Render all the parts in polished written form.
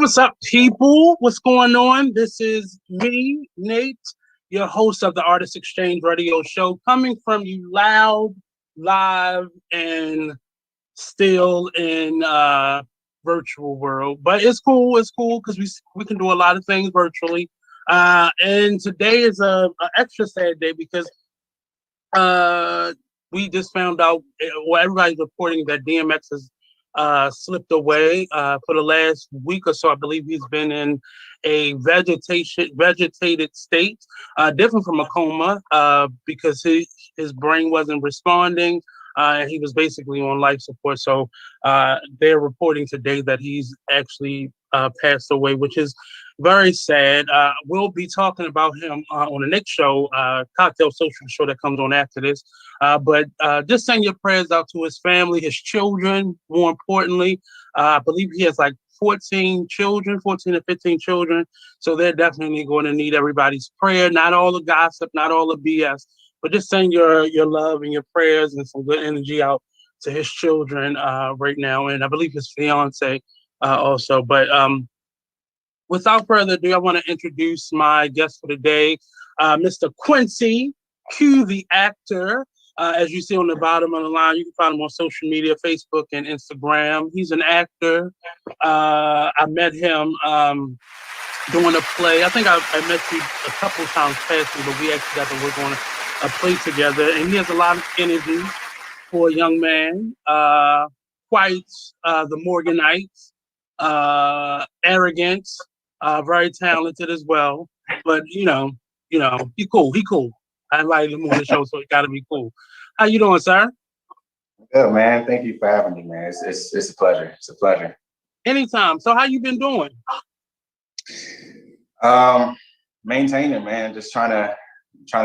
What's up, people? What's going on? This is me, Nate, your host of the Artist Exchange Radio Show, coming from you loud, live, and still in virtual world. But it's cool. It's cool because we can do a lot of things virtually. And today is a extra sad day because we just found out. Well, everybody's reporting that DMX has slipped away for the last week or so. I believe he's been in a vegetated state, different from a coma, because his brain wasn't responding. And he was basically on life support. So they're reporting today that he's actually passed away, which is very sad. We'll be talking about him on the next show, Cocktail Social show that comes on after this. But just send your prayers out to his family, his children, more importantly. I believe he has like 14 to 15 children. So they're definitely going to need everybody's prayer, not all the gossip, not all the BS, but just send your love and your prayers and some good energy out to his children right now. And I believe his fiance also. But without further ado, I want to introduce my guest for today, Mr. Quincy, Q the actor. As you see on the bottom of the line, you can find him on social media, Facebook and Instagram. He's an actor. I met him doing a play. I think I met you a couple of times past me, but we actually got to work on a play together. And he has a lot of energy for a young man. Quite the Morganites, arrogant, very talented as well. But he cool. He cool. I invited him on the show, so it got to be cool. How you doing, sir? Good, man. Thank you for having me, man. It's a pleasure. It's a pleasure. Anytime. So how you been doing? Maintaining, man. Just trying to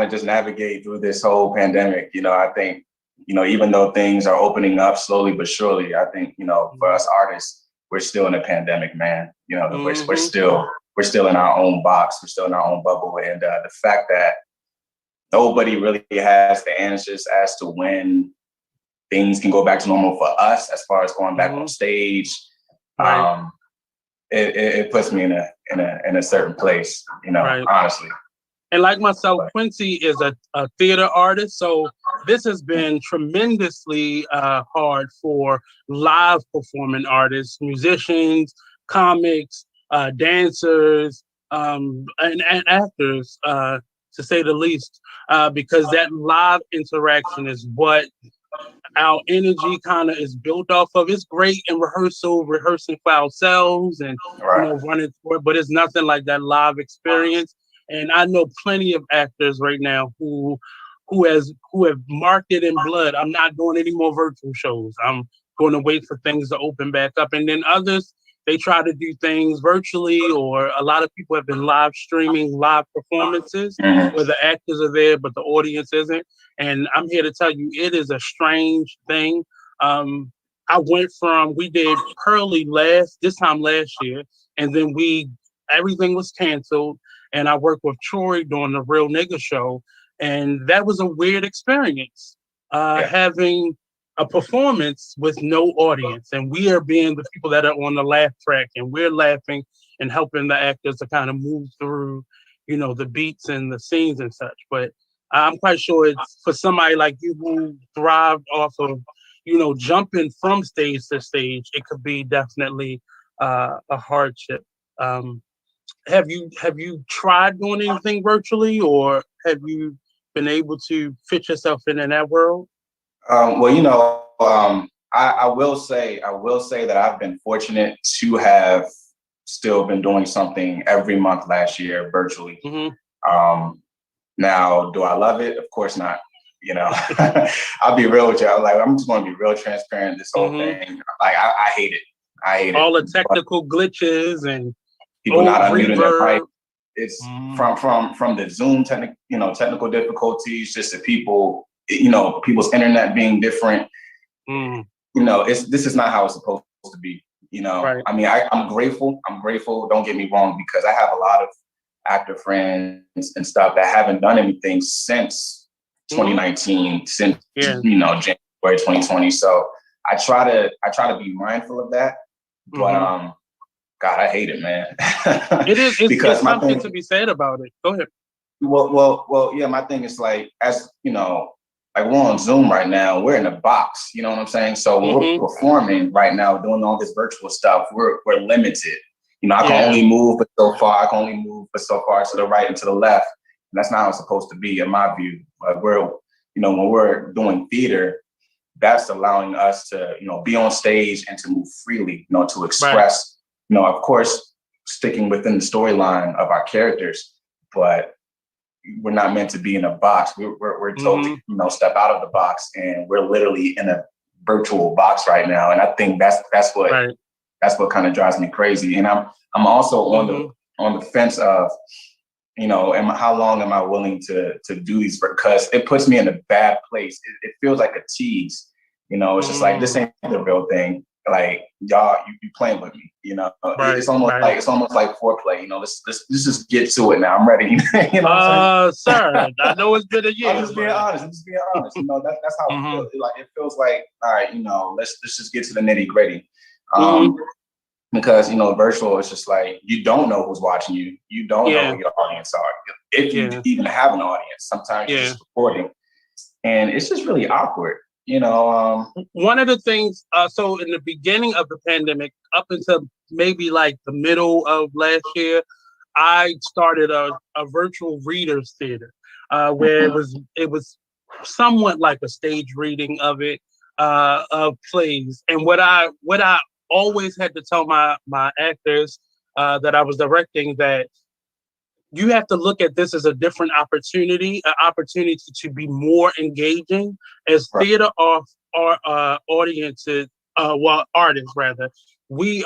just navigate through this whole pandemic. I think, even though things are opening up slowly but surely, I think, for us artists, we're still in a pandemic, man. We're still in our own box. We're still in our own bubble. And the fact that nobody really has the answers as to when things can go back to normal for us, as far as going back on stage. Right. It puts me in a certain place, right. Honestly. And like myself, Quincy is a theater artist, so this has been tremendously hard for live performing artists, musicians, comics, dancers, and actors, to say the least, because that live interaction is what our energy kind of is built off of. It's great in rehearsing for ourselves and running for it, but it's nothing like that live experience. And I know plenty of actors right now who have marked it in blood. I'm not doing any more virtual shows. I'm going to wait for things to open back up. And then others, they try to do things virtually, or a lot of people have been live streaming live performances where the actors are there, but the audience isn't. And I'm here to tell you, it is a strange thing. We did Pearly this time last year, and then everything was canceled. And I worked with Troy doing the Real Nigga show. And that was a weird experience, having a performance with no audience. And we are being the people that are on the laugh track, and we're laughing and helping the actors to kind of move through, the beats and the scenes and such. But I'm quite sure it's for somebody like you who thrived off of, jumping from stage to stage, it could be definitely a hardship. Have you tried doing anything virtually, or have you been able to fit yourself in that world? I will say that I've been fortunate to have still been doing something every month last year virtually. Mm-hmm. Now, do I love it? Of course not. I'll be real with you. I'm just going to be real transparent. This whole thing, I hate it. I hate all the technical glitches and people not unmuting their mic. It's from the Zoom technical difficulties, just the people, people's internet being different. This is not how it's supposed to be. Right. I mean, I'm grateful. Don't get me wrong, because I have a lot of actor friends and stuff that haven't done anything since 2019, since January 2020. So I try to be mindful of that, but God, I hate it, man. It's something to be said about it. Go ahead. Well, yeah, my thing is like, as you know, like we're on Zoom right now, we're in a box, you know what I'm saying? So when we're performing right now, doing all this virtual stuff, we're limited. You know, I can only move but so far, I can only move but so far to the right and to the left. And that's not how it's supposed to be, in my view. Like when we're doing theater, that's allowing us to, be on stage and to move freely, to express, of course, sticking within the storyline of our characters, but we're not meant to be in a box. We're told to, step out of the box, and we're literally in a virtual box right now. And I think that's what kind of drives me crazy. And I'm also on the fence of, how long am I willing to do these? Because it puts me in a bad place. It feels like a tease. It's just like, this ain't the real thing. Like, y'all, you playing with me. It's almost like foreplay. Let's just get to it now. I'm ready. Sir, I know it's been a year. I'm just being honest. That's how it feels. It feels like, all right, let's just get to the nitty gritty. Because virtual is just like, you don't know who's watching you. You don't know who your audience are. If you even have an audience, sometimes you're just recording, and it's just really awkward. One of the things, so in the beginning of the pandemic, up until maybe like the middle of last year, I started a virtual readers theater, where it was somewhat like a stage reading of it, of plays. And what I always had to tell my actors that I was directing, that you have to look at this as a different opportunity, an opportunity to be more engaging as theater audiences, artists rather. We're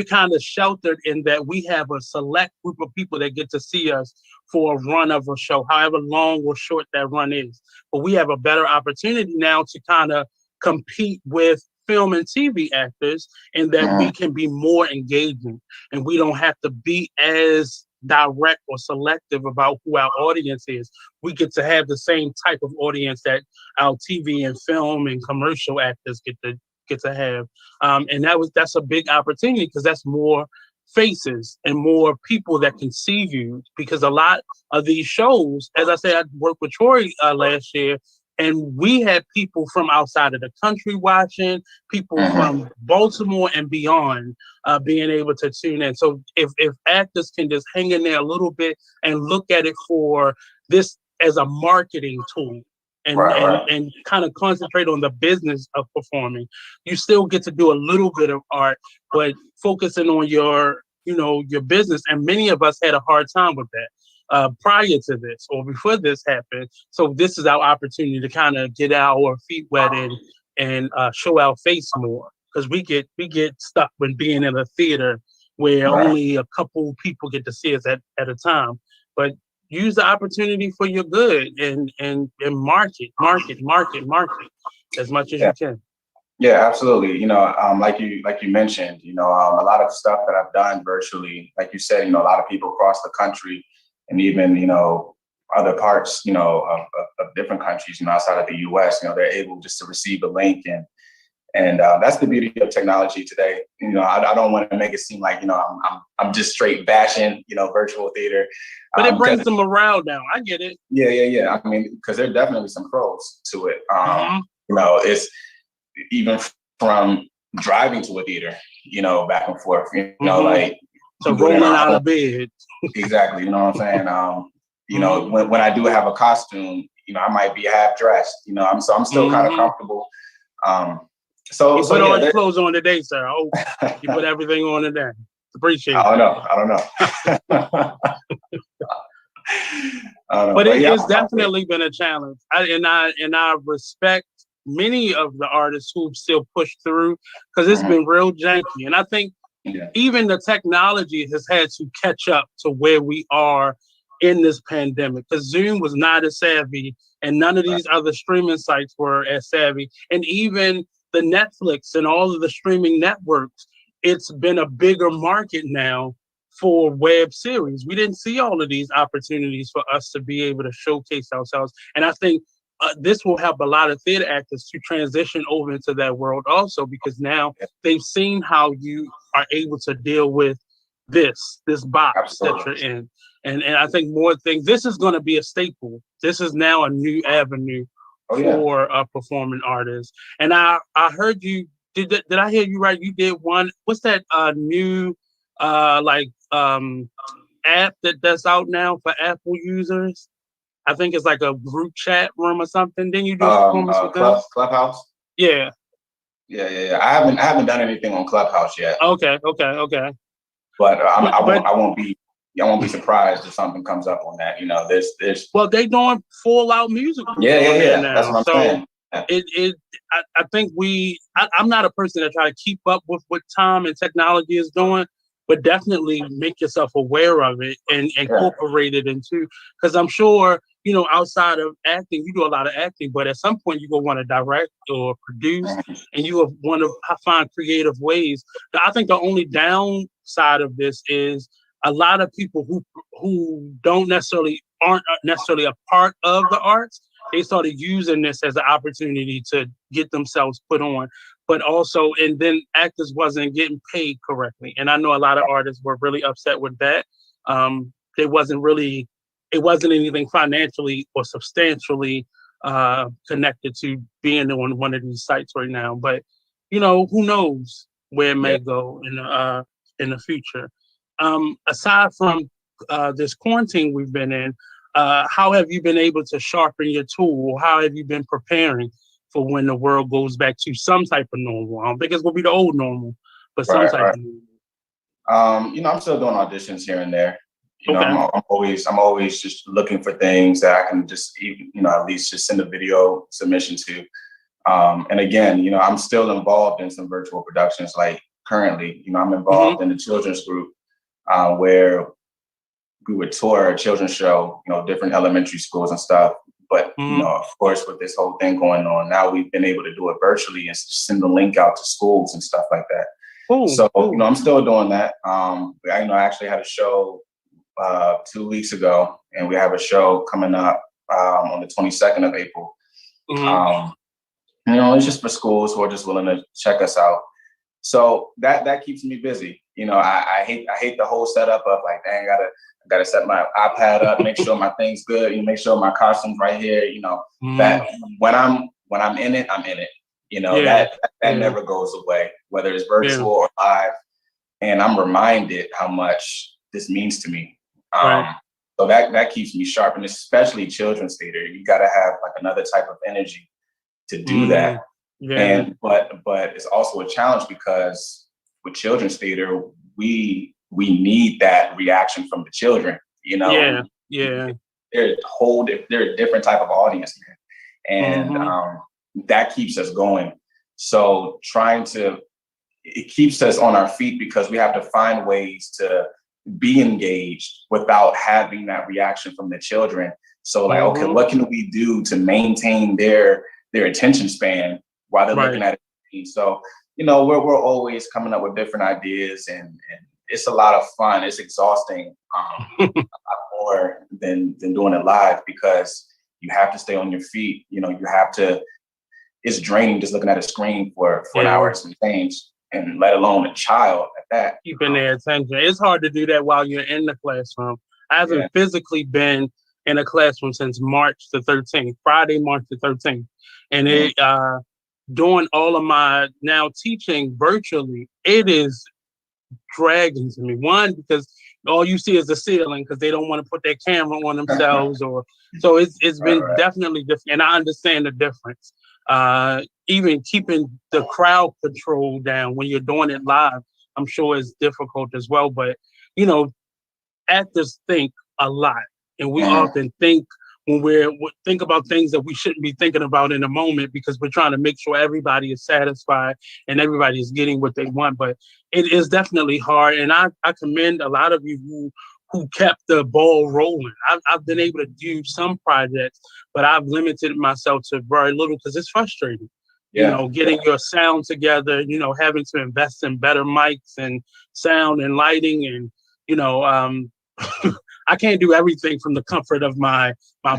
kind of sheltered in that we have a select group of people that get to see us for a run of a show, however long or short that run is. But we have a better opportunity now to kind of compete with film and TV actors, in that we can be more engaging, and we don't have to be as direct or selective about who our audience is. We get to have the same type of audience that our TV and film and commercial actors get to have, and that's a big opportunity, because that's more faces and more people that can see you. Because a lot of these shows, as I said, I worked with Troy last year, and we had people from outside of the country watching, people from Baltimore and beyond being able to tune in. So if actors can just hang in there a little bit and look at it for this as a marketing tool, and kind of concentrate on the business of performing, you still get to do a little bit of art, but focusing on your business. And many of us had a hard time with that prior to this or before this happened. So this is our opportunity to kind of get our feet wet and show our face more, because we get stuck when being in a theater where only a couple people get to see us at a time. But use the opportunity for your good, and market as much as you can. Yeah, absolutely. Like you mentioned, a lot of stuff that I've done virtually, like you said, a lot of people across the country, and even, other parts, of different countries, outside of the US, they're able just to receive a link, and that's the beauty of technology today. I don't want to make it seem like, I'm just straight bashing, virtual theater. But it brings the morale down. I get it. Yeah. I mean, because there are definitely some pros to it. It's even from driving to a theater, back and forth, like. So rolling out of bed. Exactly. You know what I'm saying? When I do have a costume, I might be half dressed, I'm still kind of comfortable. You put all your clothes on today, sir. I hope you put everything on today. Appreciate it. I don't know. But it's definitely been a challenge. I respect many of the artists who've still pushed through, because it's been real janky. And I think even the technology has had to catch up to where we are in this pandemic, because Zoom was not as savvy, and none of these other streaming sites were as savvy. And even the Netflix and all of the streaming networks, it's been a bigger market now for web series. We didn't see all of these opportunities for us to be able to showcase ourselves. And I think this will help a lot of theater actors to transition over into that world also, because now they've seen how you are able to deal with this box that you're Absolutely. in. And I think more things, this is going to be a staple. This is now a new avenue Oh yeah. for a performing artist. And I heard you, did I hear you right? You did one, what's that new like app that's out now for Apple users? I think it's like a group chat room or something. Didn't you do a performance with them? Clubhouse. Yeah. Yeah. I haven't done anything on Clubhouse yet. Okay. But But I won't be surprised if something comes up on that. You know, there's. well, they doing full out music on there Yeah. That's now. what I'm So saying. Yeah. I think I'm not a person that try to keep up with what time and technology is doing, but definitely make yourself aware of it and Yeah. incorporate it into, because I'm sure, outside of acting, you do a lot of acting, but at some point you will want to direct or produce, Mhm. and you will want to find creative ways. I think the only downside of this is a lot of people who aren't necessarily a part of the arts, they started using this as an opportunity to get themselves put on, but also, and then actors wasn't getting paid correctly. And I know a lot of artists were really upset with that. They wasn't really, it wasn't anything financially or substantially connected to being on one of these sites right now. But who knows where it Yeah. may go in the future. Aside from this quarantine we've been in, how have you been able to sharpen your tool? How have you been preparing for when the world goes back to some type of normal? I don't think it's gonna be the old normal, but some type Right. of normal. I'm still doing auditions here and there. Okay. I'm always just looking for things that I can just, at least just send a video submission to. And again, I'm still involved in some virtual productions. Like currently, I'm Mm-hmm. involved in the children's group where we would tour a children's show, different elementary schools and stuff. But, Mm-hmm. of course, with this whole thing going on, now we've been able to do it virtually and send the link out to schools and stuff like that. Cool. So, Cool. I'm still doing that. I actually had a show 2 weeks ago, and we have a show coming up on the 22nd of April. Mm-hmm. It's just for schools who are just willing to check us out. So that keeps me busy. I hate the whole setup of like, dang, I gotta set my iPad up, make sure my thing's good, make sure my costume's right here. Mm-hmm. That when I'm in it, I'm in it. Yeah. That never goes away, whether it's Yeah. virtual or live. And I'm reminded how much this means to me. Right. So that keeps me sharp, and especially children's theater. You got to have like another type of energy to do Mm-hmm. that. Yeah. And but it's also a challenge because with children's theater, we need that reaction from the children. Yeah. Yeah. They're a different type of audience, man, and Mm-hmm. that keeps us going. So it keeps us on our feet because we have to find ways to be engaged without having that reaction from the children. So like, okay, Mm-hmm. what can we do to maintain their attention span while they're Right. looking at it? So, we're always coming up with different ideas, and it's a lot of fun. It's exhausting a lot more than doing it live because you have to stay on your feet. It's draining just looking at a screen for an Yeah. hour and some change, and let alone a child at that. Keeping their attention. It's hard to do that while you're in the classroom. I haven't Yeah. physically been in a classroom since March the 13th, Friday, March the 13th. And Mhm. doing all of my now teaching virtually, it is dragging to me. One, because all you see is the ceiling because they don't want to put their camera on themselves, or so it's been Right. definitely different. And I understand the difference. Even keeping the crowd control down when you're doing it live, I'm sure is difficult as well. But actors think a lot, and we Mhm. often think when think about things that we shouldn't be thinking about in the moment because we're trying to make sure everybody is satisfied and everybody is getting what they want. But it is definitely hard, and I commend a lot of you who kept the ball rolling. I've been able to do some projects, but I've limited myself to very little because it's frustrating. Yeah. Getting your sound together, having to invest in better mics and sound and lighting, and you know, I can't do everything from the comfort of my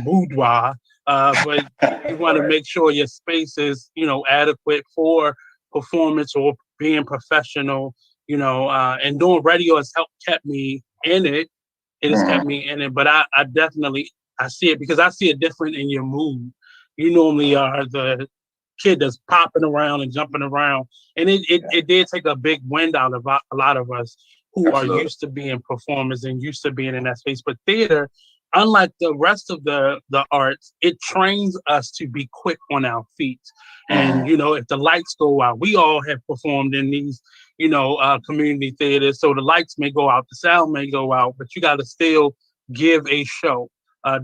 boudoir. But you want to make sure your space is, adequate for performance or being professional, and doing radio has kept me in it. It has kept me in it, but I definitely, I see it because I see it different in your mood. You normally are the kid that's popping around and jumping around. And it did take a big wind out of a lot of us who are Absolutely. used to being performers and used to being in that space. But theater, unlike the rest of the arts, it trains us to be quick on our feet. And, Mhm. if the lights go out, we all have performed in these, community theaters. So the lights may go out, the sound may go out, but you got to still give a show.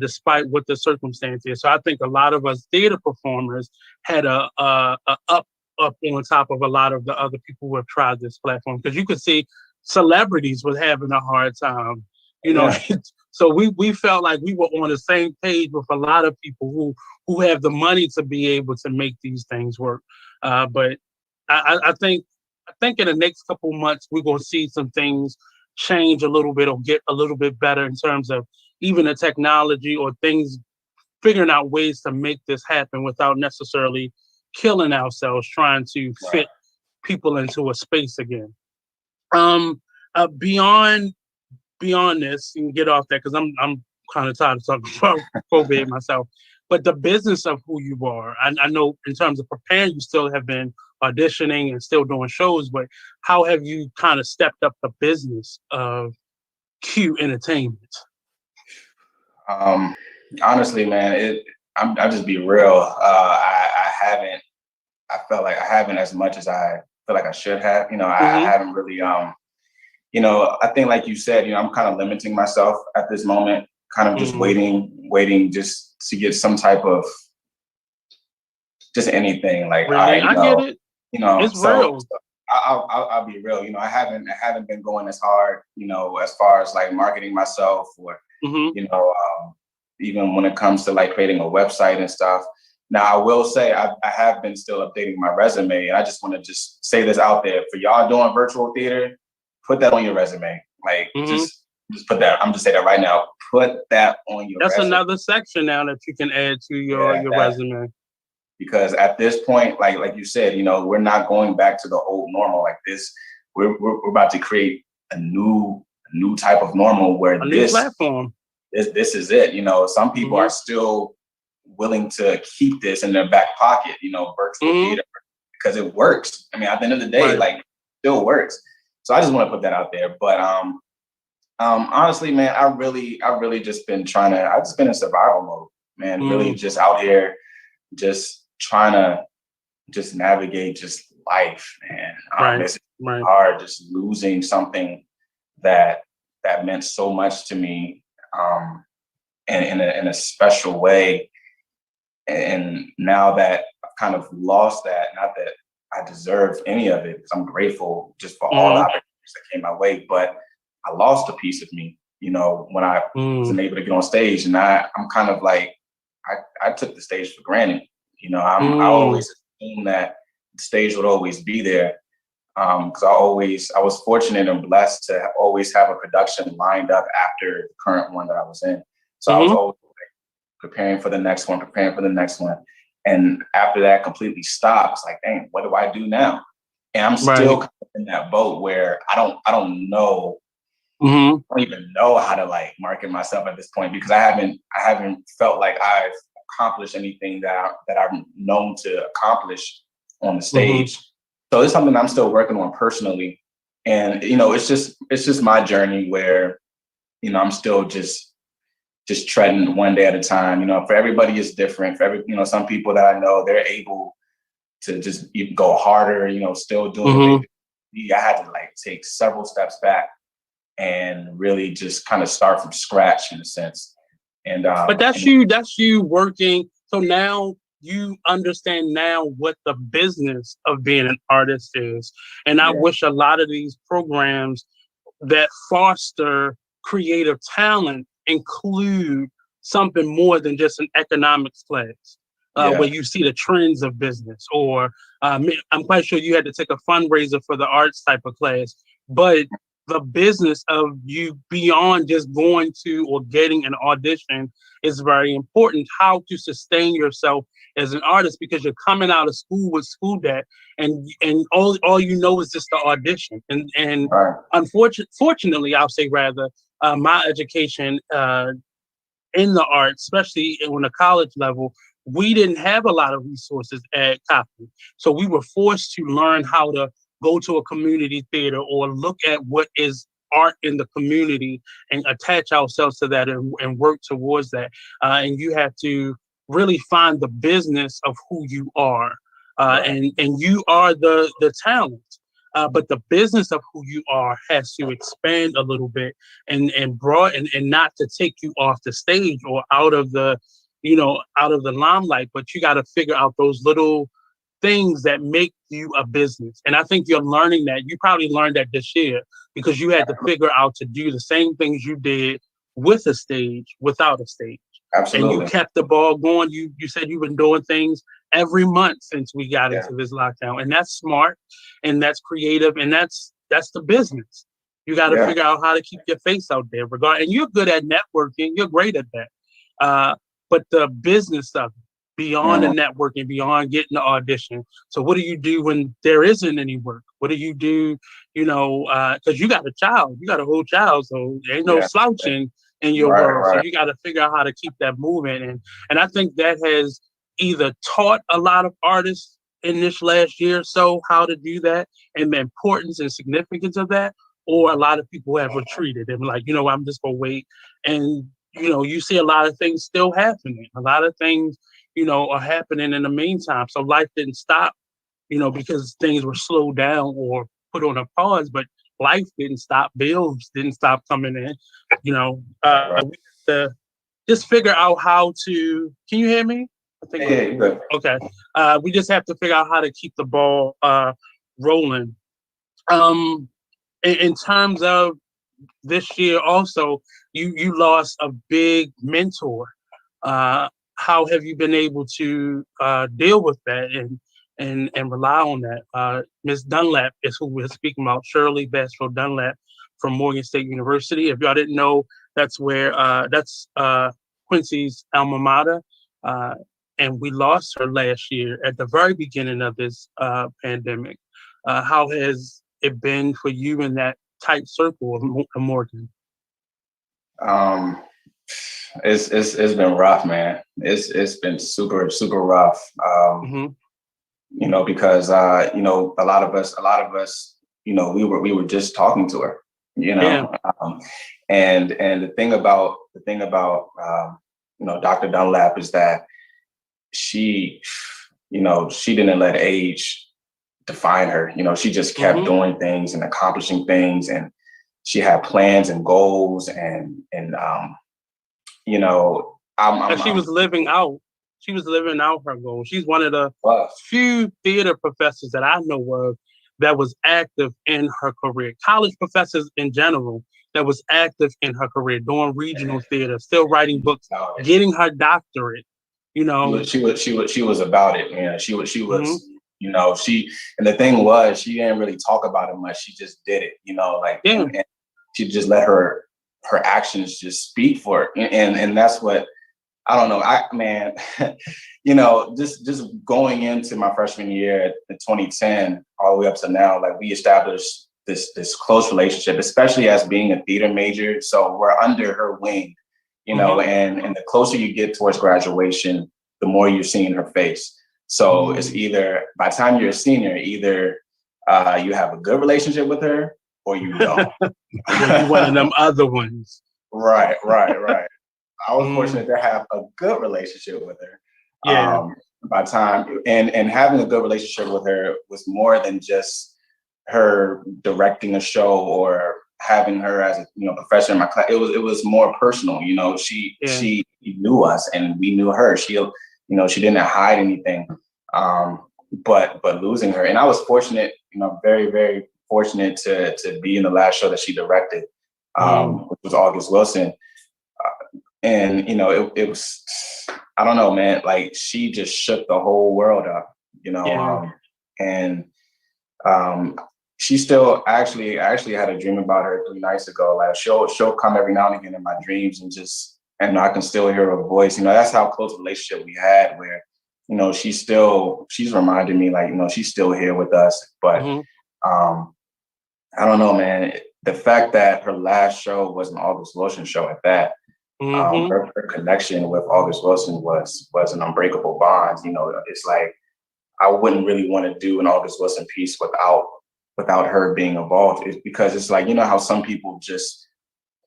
Despite what the circumstance is. So I think a lot of us theater performers had a up on top of a lot of the other people who have tried this platform, because you could see celebrities was having a hard time, you know. Yeah. So we felt like we were on the same page with a lot of people who have the money to be able to make these things work. But I think in the next couple months we're gonna see some things change a little bit or get a little bit better in terms of even the technology or things, figuring out ways to make this happen without necessarily killing ourselves trying to Right. fit people into a space again. Um, beyond this, and get off that because I'm kind of tired of talking about COVID myself. But the business of who you are, I know in terms of preparing, you still have been auditioning and still doing shows. But how have you kind of stepped up the business of Q Entertainment? Um, honestly, man, I'll just be real. I haven't. I felt like I haven't as much as I feel like I should have. I Mm-hmm. haven't really. I think like you said, I'm kind of limiting myself at this moment. Kind of just Mm-hmm. waiting, just to get some type of just anything. Like, all right, I get it. It's So real. I'll be real. I haven't been going as hard. As far as like marketing myself or Mm-hmm. you know, even when it comes to like creating a website and stuff. Now, I will say I have been still updating my resume, and I just want to just say this out there for y'all doing virtual theater. Put that on your resume. Like, Mm-hmm. just put that. I'm just saying that right now. Put that on your That's resume. another section now that you can add to your Yeah, your that resume. because at this point, like you said, we're not going back to the old normal like this. We're about to create a new type of normal where A new this platform. this is it. Some people Mm-hmm. are still willing to keep this in their back pocket, virtual Mm-hmm. theater, because it works. I mean, at the end of the day, Right. like, it still works. So I just want to put that out there. But honestly, man, I really just been I've just been in survival mode, man. Really Mm. just out here, just trying to just navigate just life, man. Right. It's Right. hard just losing something that meant so much to me, in a special way. And now that I've kind of lost that, not that I deserve any of it, because I'm grateful just for all the Mm-hmm. opportunities that came my way, but I lost a piece of me, when I Mm. wasn't able to get on stage. And I'm kind of like, I took the stage for granted. I Mm. always assumed that the stage would always be there. Because I was fortunate and blessed to always have a production lined up after the current one that I was in. So I was Mm-hmm. always preparing for the next one, preparing for the next one. And after that completely stops, like, dang, what do I do now? And I'm still Right. kind of in that boat where I don't know, Mm-hmm. I don't even know how to like market myself at this point, because I haven't felt like I've accomplished anything that I'm known to accomplish on the Mm-hmm. stage. So it's something I'm still working on personally. And it's just my journey where, I'm still just treading one day at a time. For everybody it's different. For some people that I know, they're able to just even go harder, still doing what they Mm-hmm. do. Me, I had to like take several steps back and really just kind of start from scratch in a sense. And But that's you working. So now you understand now what the business of being an artist is. And I yeah, wish a lot of these programs that foster creative talent include something more than just an economics class, where yeah, you see the trends of business. Or I'm quite sure you had to take a fundraiser for the arts type of class, but the business of you beyond just going to or getting an audition is very important. How to sustain yourself as an artist, because you're coming out of school with school debt, and all you know is just the audition. And Right. fortunately, I'll say rather, my education in the arts, especially on the college level, we didn't have a lot of resources at Copley. So we were forced to learn how to go to a community theater or look at what is art in the community and attach ourselves to that and work towards that. And you have to really find the business of who you are. Right. And you are the talent. But the business of who you are has to expand a little bit and broaden, and not to take you off the stage or out of the, out of the limelight. But you got to figure out those little things that make you a business. And I think you're learning that. You probably learned that this year because you had to figure out to do the same things you did with a stage, without a stage. And you Absolutely. kept the ball going. You said you've been doing things every month since we got Yeah. into this lockdown. And that's smart and that's creative and that's the business. You got to Yeah. figure out how to keep your face out there. And you're good at networking. You're great at that. But the business of it, beyond the Mhm. networking, beyond getting the audition. So what do you do when there isn't any work? What do you do, because you got a child, you got a whole child, so there ain't no Yeah. slouching in your Right. world. So Right. you got to figure out how to keep that moving. And I think that has either taught a lot of artists in this last year or so how to do that and the importance and significance of that, or a lot of people have retreated and like, I'm just gonna wait. And you see a lot of things still happening. A lot of things, are happening in the meantime. So life didn't stop, because things were slowed down or put on a pause, but life didn't stop. Bills didn't stop coming in. Right. We have to just figure out how to. Can you hear me? I think Yeah. You good. okay. We just have to figure out how to keep the ball rolling. Um, in terms of this year, also, you lost a big mentor. Uh, how have you been able to deal with that and rely on that? Ms. Dunlap is who we're speaking about, Shirley Bastro Dunlap from Morgan State University. If y'all didn't know, that's where that's Quincy's alma mater. Uh, and we lost her last year at the very beginning of this pandemic. How has it been for you in that tight circle of Morgan? Um, it's been rough, man. It's been super rough. Mm-hmm. Because a lot of us, we were just talking to her, Yeah. and the thing about Dr. Dunlap is that she, she didn't let age define her. She just kept Mm-hmm. doing things and accomplishing things, and she had plans and goals, and And she was living out. She was living out her goal. She's one of the well, few theater professors that I know of that was active in her career. College professors in general that was active in her career, doing regional theater, still writing books, getting her doctorate. she was about it. She Mm-hmm. was, and the thing was, she didn't really talk about it much. She just did it, Yeah. and she just let her actions just speak for it. And that's what, I don't know. Just going into my freshman year in 2010, all the way up to now, like we established this close relationship, especially as being a theater major. So we're under her wing, Mm-hmm. and the closer you get towards graduation, the more you're seeing her face. So it's either, by the time you're a senior, either you have a good relationship with her or you don't. Or you one of them other ones. Right. I was Mm, fortunate to have a good relationship with her. yeah. By time and having a good relationship with her was more than just her directing a show or having her as a professor in my class. It was more personal. She knew us and we knew her. She didn't hide anything. But losing her, and I was fortunate, very very fortunate to be in the last show that she directed, which was August Wilson. And it was, I don't know, man, like she just shook the whole world up, Yeah. and um she still I actually had a dream about her 3 nights ago. Like she'll come every now and again in my dreams and I can still hear her voice. You know, that's how close a relationship we had where, you know, she's reminded me like, you know, she's still here with us. But um I don't know, man. The fact that her last show was an August Wilson show at that, her connection with August Wilson was an unbreakable bond. You know, it's like I wouldn't really want to do an August Wilson piece without her being involved. It's because it's like, you know how some people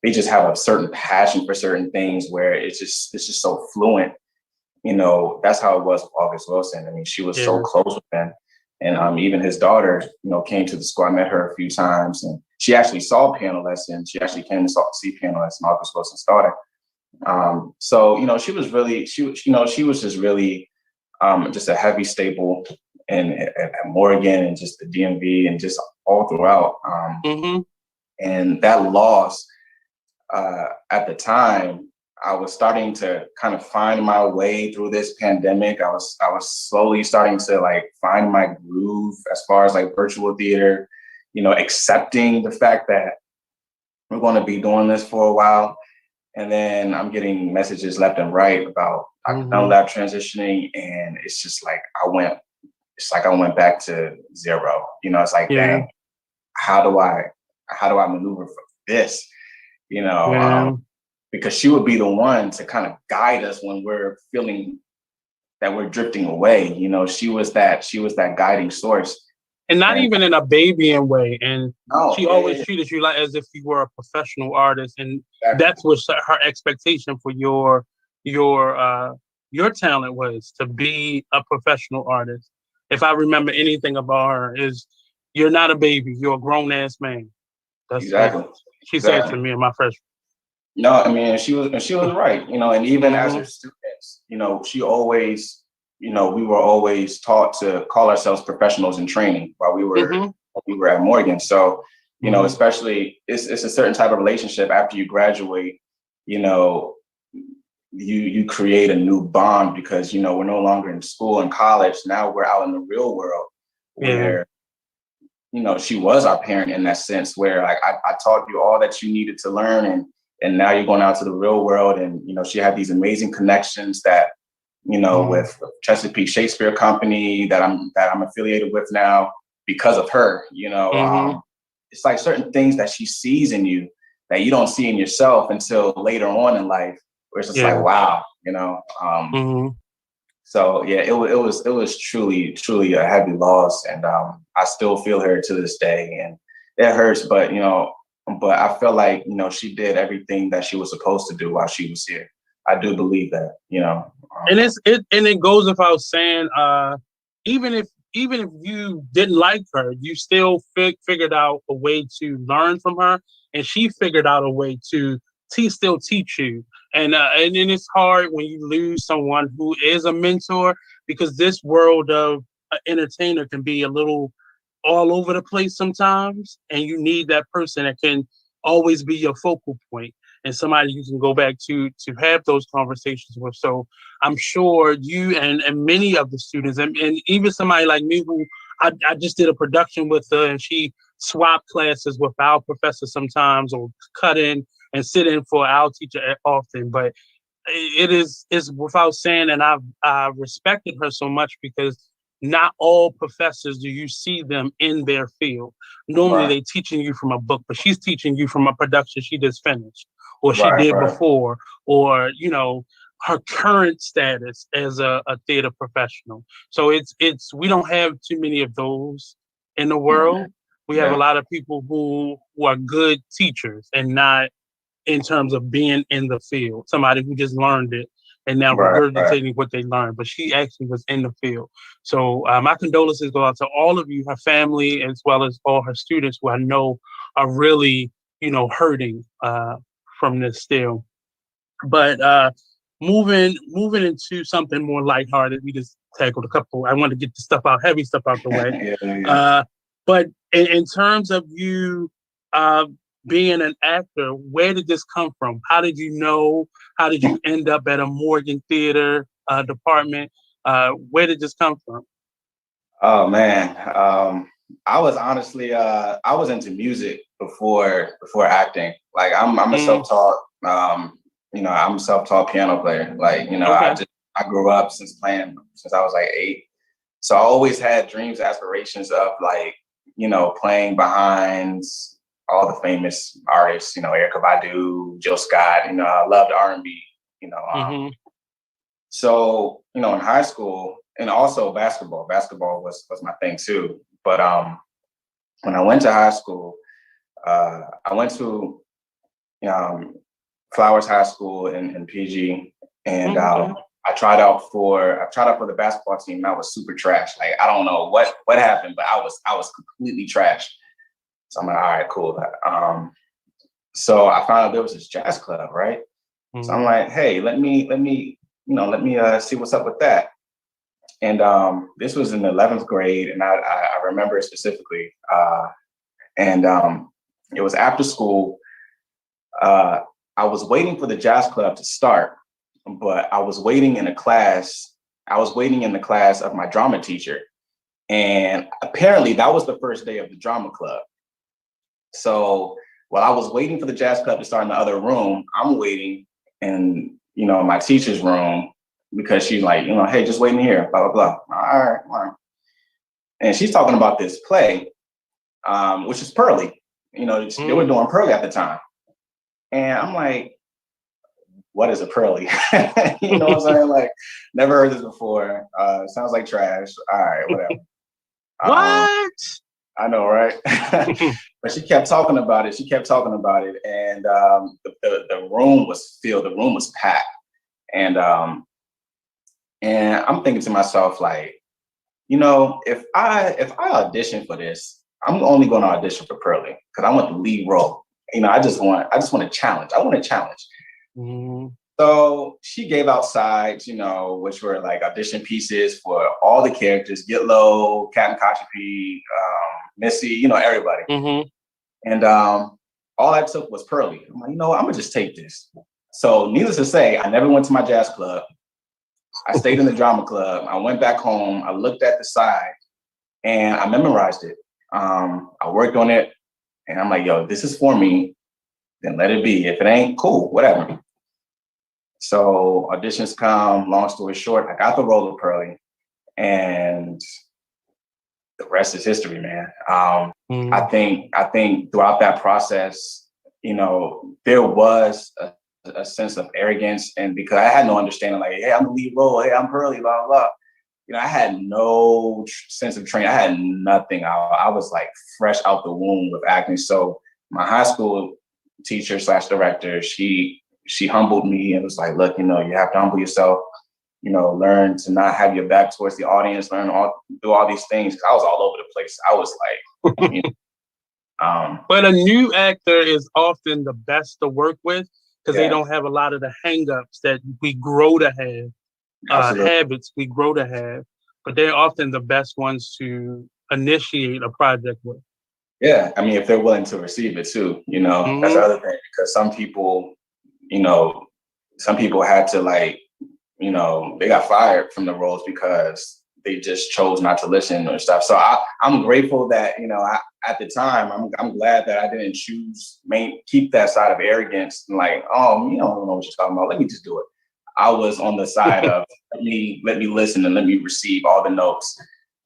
they just have a certain passion for certain things where it's just so fluent. You know, that's how it was with August Wilson. I mean, she was so close with him. And even his daughter, you know, came to the school. I met her a few times, and she actually saw piano lessons. She actually came to see piano lessons, August Wilson's daughter. So, you know, she was just really just a heavy staple at Morgan and just the DMV and just all throughout. And that loss at the time, I was starting to kind of find my way through this pandemic. I was slowly starting to like find my groove as far as like virtual theater, you know, accepting the fact that we're going to be doing this for a while. And then I'm getting messages left and right about I've done lab transitioning, and it's just like I went back to zero. You know, it's like, dang, how do I maneuver for this? You know, because she would be the one to kind of guide us when we're feeling that we're drifting away. You know, she was that guiding source. And not even in a babying way. And she always treated you like as if you were a professional artist. And that's what her expectation for your talent was, to be a professional artist. If I remember anything about her, is you're not a baby, you're a grown ass man. That's exactly what she said to me in my freshman. No, I mean, she was right, you know, and even as her students, you know, she always, you know, we were always taught to call ourselves professionals in training while we were at Morgan. So, you know, especially it's a certain type of relationship after you graduate, you know, you create a new bond because, you know, we're no longer in school and college. Now we're out in the real world where, you know, she was our parent in that sense where like I taught you all that you needed to learn, and now you're going out to the real world. And, you know, she had these amazing connections that, you know, with Chesapeake Shakespeare Company that I'm affiliated with now because of her, you know. It's like certain things that she sees in you that you don't see in yourself until later on in life, where it's just like, wow, you know. So yeah, it was truly a heavy loss, and I still feel her to this day, and it hurts, but you know, but I feel like, you know, she did everything that she was supposed to do while she was here. I do believe that, you know. And it goes without saying, even if you didn't like her, you still figured out a way to learn from her, and she figured out a way to still teach you. And then it's hard when you lose someone who is a mentor, because this world of entertainer can be a little all over the place sometimes, and you need that person that can always be your focal point and somebody you can go back to have those conversations with. So I'm sure you and many of the students, and even somebody like me who I just did a production with her, and she swapped classes with our professor sometimes, or cut in and sit in for our teacher often. But it's without saying, and I respected her so much because not all professors do you see them in their field. Normally they teaching you from a book, but she's teaching you from a production she just finished, or she did before, or, you know, her current status as a theater professional. So it's we don't have too many of those in the world. We have a lot of people who are good teachers and not in terms of being in the field. Somebody who just learned it and now regurgitating what they learned, but she actually was in the field. So my condolences go out to all of you, her family, as well as all her students who I know are really, you know, hurting from this still. But moving into something more lighthearted, we just tackled a couple. I want to get the stuff out, heavy stuff out the way. But in terms of you being an actor, where did this come from? How did you know? How did you end up at a Morgan Theater department? Where did this come from? Oh man, I was honestly, I was into music before acting. Like I'm a self-taught, I'm a self-taught piano player. Like, Okay. I grew up since I was like 8. So I always had dreams, aspirations of like, playing behind all the famous artists, Erykah Badu, Jill Scott. I loved R&B. You know, um, Mm-hmm. so in high school and also basketball. Basketball was my thing too. But when I went to high school, I went to um, Flowers High School in PG, and Okay. I tried out for the basketball team. And I was super trash. Like I don't know what happened, but I was completely trash. So I'm like, all right, cool. So I found out there was this jazz club, right? So I'm Mm-hmm. like, hey, let me see what's up with that. And this was in the 11th grade, and I remember it specifically. And it was after school. Uh, I was waiting for the jazz club to start, but I was waiting in a class. I was waiting in the class of my drama teacher. And apparently that was the first day of the drama club. So while I was waiting for the jazz club to start in the other room, I'm waiting in, my teacher's room because she's like, hey, just wait in here, blah, blah, blah. All right, all right. And she's talking about this play, which is Pearly. They were doing Pearly at the time. And I'm like, what is a Pearly? You know what I'm saying? Like, never heard this before. Sounds like trash. All right, whatever. What? I know, right? But she kept talking about it. She kept talking about it. And the room was filled. The room was packed. And I'm thinking to myself, like, if I audition for this, I'm only going to audition for Pearly because I want the lead role. I just want a challenge. I want a challenge. Mm-hmm. So she gave out sides, which were like audition pieces for all the characters: Get Low, Captain Kachapi, Missy, everybody. Mm-hmm. And all I took was Pearly. I'm like, I'm gonna just take this. So needless to say, I never went to my jazz club. I stayed in the drama club. I went back home. I looked at the side and I memorized it. I worked on it and I'm like, yo, this is for me. Then let it be. If it ain't, cool, whatever. So auditions come. Long story short, I got the role of Pearly, and the rest is history, man. I Mm-hmm. think throughout that process, there was a sense of arrogance, and because I had no understanding, like, hey, I'm the lead role, hey, I'm Pearly, blah blah blah. I had no sense of training. I had nothing. I was like fresh out the womb with acting. So my high school teacher slash director, she humbled me and was like, look, you have to humble yourself, learn to not have your back towards the audience, do all these things. I was all over the place. I was like, But a new actor is often the best to work with because they yeah, don't have a lot of the hangups that we grow to have, absolutely. habits we grow to have, but they're often the best ones to initiate a project with. Yeah. I mean, if they're willing to receive it too, that's the Mm-hmm. other thing, because you know, some people had to like, they got fired from the roles because they just chose not to listen or stuff. So I'm grateful that, at the time, I'm glad that I didn't keep that side of arrogance and like, oh, you don't know what you're talking about. Let me just do it. I was on the side of let me listen and let me receive all the notes.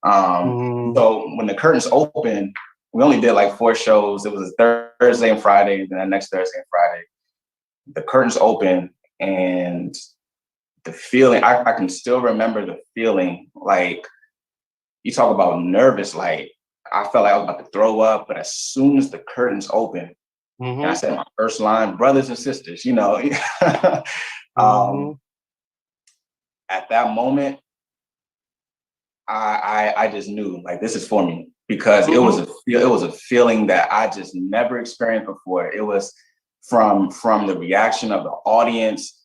Mm-hmm. So when the curtains opened, we only did like 4 shows. It was a Thursday and Friday, and then the next Thursday and Friday. The curtains opened and the feeling, I can still remember the feeling. Like, you talk about nervous, like I felt like I was about to throw up, but as soon as the curtains opened and I Mm-hmm. said my first line, brothers and sisters, Mm-hmm. um, at that moment, I just knew like this is for me, because Mm-hmm. it was a feeling that I just never experienced before. It was from the reaction of the audience,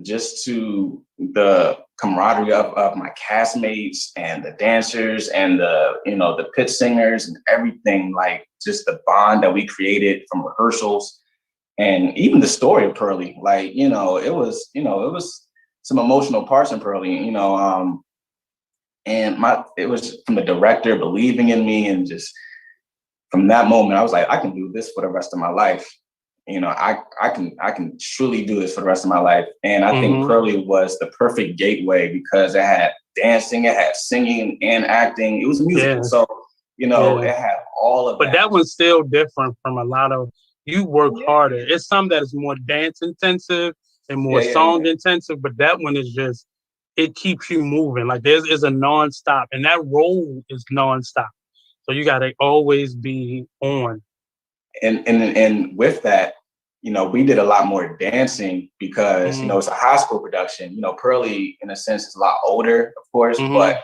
just to the camaraderie of my castmates and the dancers and the pit singers and everything, like just the bond that we created from rehearsals, and even the story of Pearly. Like, it was some emotional parts in Pearly. And it was from the director believing in me, and just from that moment, I was like, I can do this for the rest of my life. You know, I can truly do this for the rest of my life. And I think Pearly was the perfect gateway because it had dancing, it had singing and acting. It was musical. So, you know, it had all of that. But that one's still different from a lot of, you work harder. It's some that is more dance intensive and more song intensive, but that one is just, it keeps you moving. Like there's a nonstop, and that role is nonstop. So you got to always be on. And with that, you know, we did a lot more dancing because, you know, it's a high school production. You know, Pearly, in a sense, is a lot older, of course, but,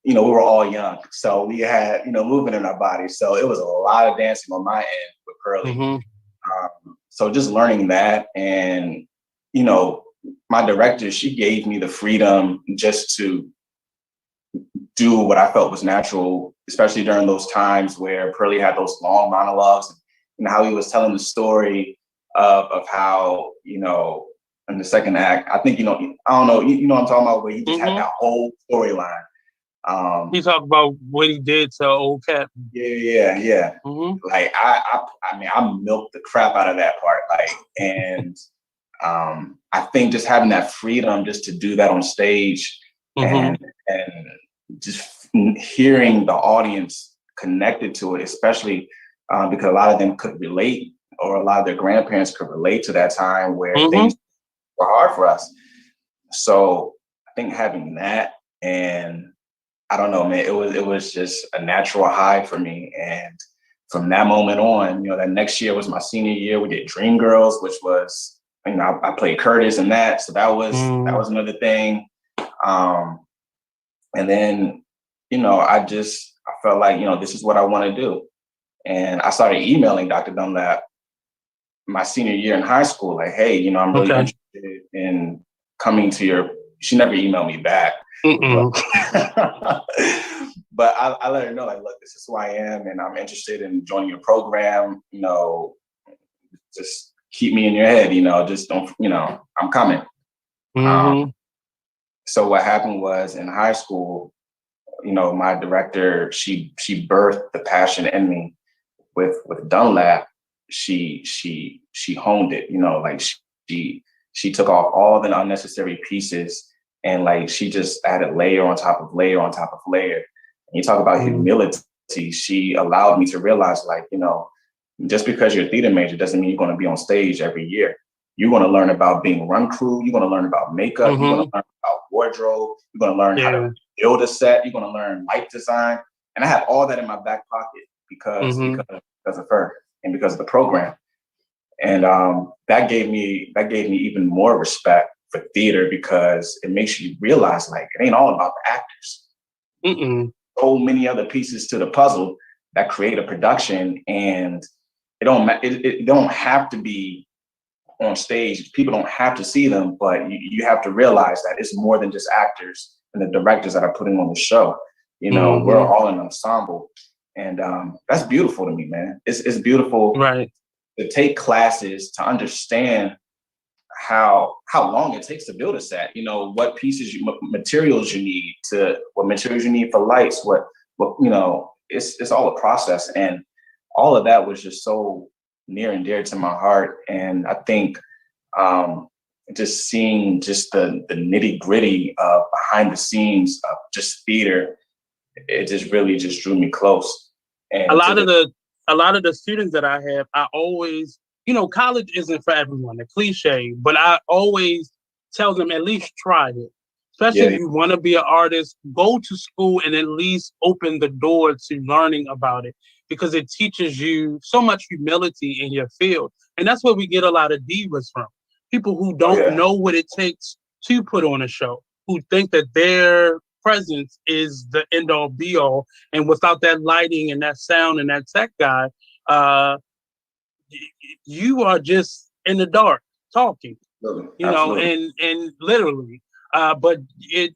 you know, we were all young. So we had, you know, movement in our bodies. So it was a lot of dancing on my end with Pearly. So just learning that, and, you know, my director, she gave me the freedom just to do what I felt was natural, especially during those times where Pearly had those long monologues, and how he was telling the story of how, you know, in the second act, I think, you know, I don't know, you know what I'm talking about, where he just had that whole storyline. He talked about what he did to old Cap. Yeah. Like I mean, I milked the crap out of that part. Like, and I think just having that freedom just to do that on stage, and just hearing the audience connected to it, especially because a lot of them could relate, or a lot of their grandparents could relate to that time where things were hard for us. So I think having that, and I don't know, man, it was just a natural high for me. And from that moment on, you know, that next year was my senior year. We did Dreamgirls, which was, you know, I played Curtis in that. So that was another thing. And then, you know, I felt like, you know, this is what I want to do. And I started emailing Dr. Dunlap my senior year in high school, like, hey, you know, I'm really interested in coming to your, she never emailed me back. But I let her know, like, look, this is who I am, and I'm interested in joining your program. You know, just keep me in your head. You know, just don't. You know, I'm coming. So what happened was, in high school, you know, my director, she birthed the passion in me. With Dunlap, she honed it. You know, like she took off all the unnecessary pieces, and like she just added layer on top of layer on top of layer. And you talk about humility. She allowed me to realize, like, you know, just because you're a theater major doesn't mean you're going to be on stage every year. You're going to learn about being run crew. You're going to learn about makeup. You're going to learn about wardrobe. You're going to learn how to build a set. You're going to learn light design. And I had all that in my back pocket because of her and because of the program. And that gave me even more respect for theater, because it makes you realize, like, it ain't all about the actors. So many other pieces to the puzzle that create a production, and it don't have to be on stage. People don't have to see them, but you have to realize that it's more than just actors and the directors that are putting on the show. You know, we're all an ensemble, and that's beautiful to me, man. It's beautiful, right, to take classes to understand how long it takes to build a set. You know, what pieces, materials you need for lights, what you know, it's all a process, and all of that was just so near and dear to my heart. And I think just seeing just the nitty gritty of behind the scenes of just theater, it just really just drew me close. And a lot of the students that I have, I always, you know, college isn't for everyone, a cliche, but I always tell them at least try it. Especially if you want to be an artist, go to school and at least open the door to learning about it, because it teaches you so much humility in your field. And that's where we get a lot of divas from. People who don't know what it takes to put on a show, who think that their presence is the end all be all. And without that lighting and that sound and that tech guy, you are just in the dark talking, you know, and literally. But it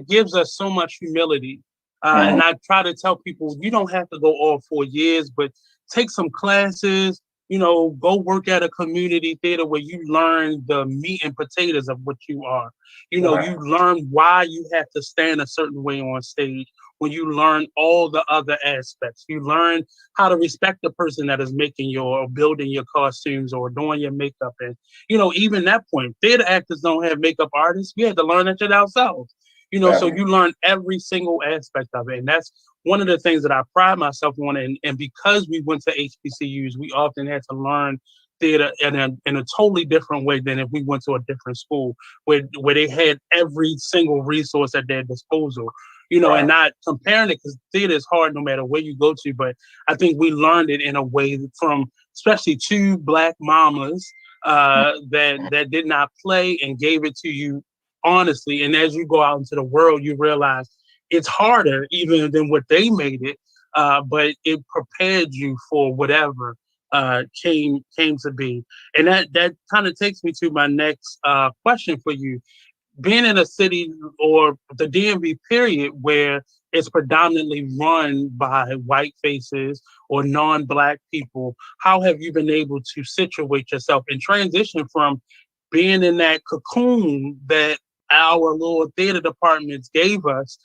gives us so much humility. And I try to tell people, you don't have to go all 4 years, but take some classes, go work at a community theater where you learn the meat and potatoes of what you are. Right. You learn why you have to stand a certain way on stage. When you learn all the other aspects, you learn how to respect the person that is making your or building your costumes or doing your makeup. And, even that point, theater actors don't have makeup artists. We had to learn that shit ourselves. So Exactly. you learn every single aspect of it. And that's one of the things that I pride myself on. And because we went to HBCUs, we often had to learn theater in a totally different way than if we went to a different school where they had every single resource at their disposal. And Right. not comparing it because theater is hard no matter where you go to. But I think we learned it in a way from especially two black mamas that did not play and gave it to you honestly. And as you go out into the world, you realize it's harder even than what they made it, but it prepared you for whatever came to be. And that kind of takes me to my next question for you. Being in a city or the DMV period where it's predominantly run by white faces or non-black people, how have you been able to situate yourself and transition from being in that cocoon that our little theater departments gave us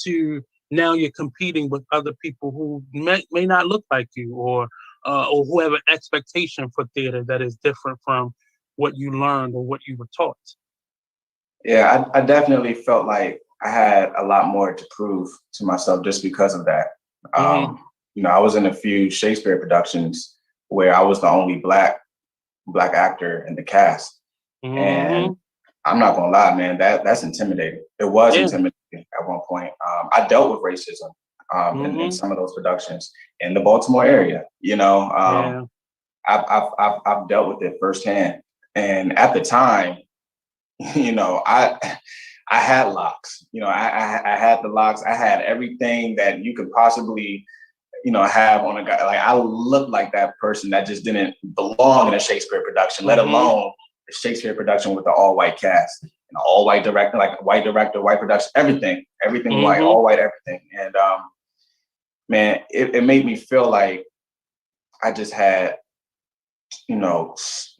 to now you're competing with other people who may not look like you or who have an expectation for theater that is different from what you learned or what you were taught. Yeah, I definitely felt like I had a lot more to prove to myself just because of that. Mm-hmm. I was in a few Shakespeare productions where I was the only black actor in the cast, and Mm-hmm. I'm not gonna lie, man, that's intimidating. It was Yeah. intimidating at one point. I dealt with racism in Mm-hmm. some of those productions in the Baltimore area. Yeah. I've dealt with it firsthand, and at the time, I had locks. I had the locks. I had everything that you could possibly, have on a guy. Like I looked like that person that just didn't belong in a Shakespeare production, let Mm-hmm. alone a Shakespeare production with an all-white cast, an all-white director, like white director, white production, everything white, Mm-hmm. all white, everything. And man, it made me feel like I just had,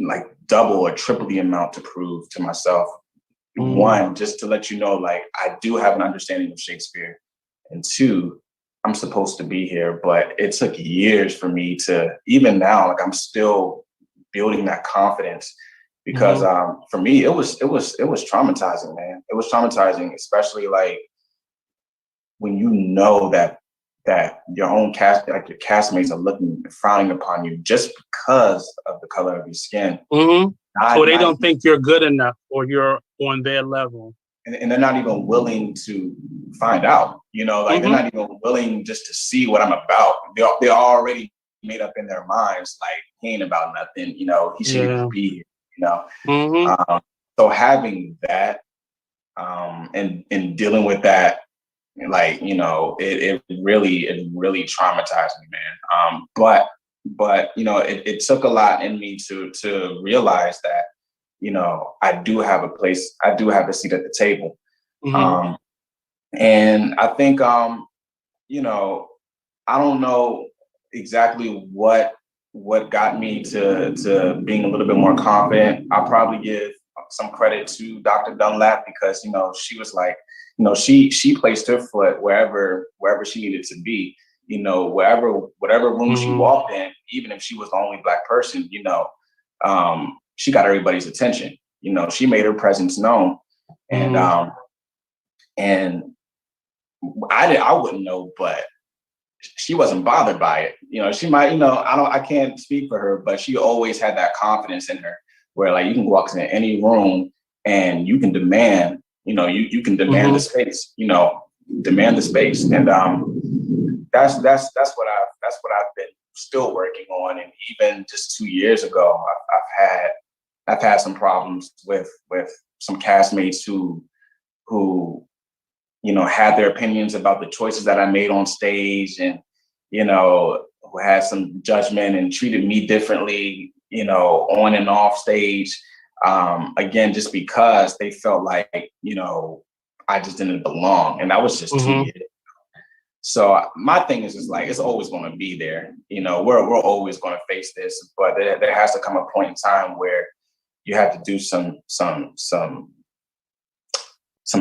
like double or triple the amount to prove to myself. Mm-hmm. One, just to let you know, like I do have an understanding of Shakespeare, and two, I'm supposed to be here, but it took years for me to, even now, like I'm still building that confidence because Mm-hmm. for me it was traumatizing, man. It was traumatizing, especially like when you know that your own cast, like your castmates are looking frowning upon you just because of the color of your skin. Mm-hmm. Or Not they not don't think you're good enough or you're on their level. and they're not even willing to find out, like they're Mm-hmm. not even willing just to see what I'm about. They're already made up in their minds, like he ain't about nothing, he shouldn't even Yeah. be here, you know. Mm-hmm. So having that and dealing with that, like, it really traumatized me, man. But it took a lot in me to realize that, I do have a place, I do have a seat at the table. Mm-hmm. Um, and I think, you know, I don't know exactly what got me to being a little bit more confident. I'll probably give some credit to Dr. Dunlap because, she was like, she placed her foot wherever she needed to be, whatever room she Mm-hmm. walked in, even if she was the only black person, she got everybody's attention. She made her presence known. And Mm-hmm. and I wouldn't know, but she wasn't bothered by it. She might, I can't speak for her, but she always had that confidence in her where like you can walk into any room and you can demand, you can demand the Mm-hmm. space, demand the space. And that's what I've been still working on. And even just 2 years ago, I've had some problems with some castmates who had their opinions about the choices that I made on stage and, who had some judgment and treated me differently, on and off stage. Again, just because they felt like, I just didn't belong. And that was just two Mm-hmm. years. So my thing is just like, it's always going to be there. You know, we're always going to face this, but there has to come a point in time where you have to do some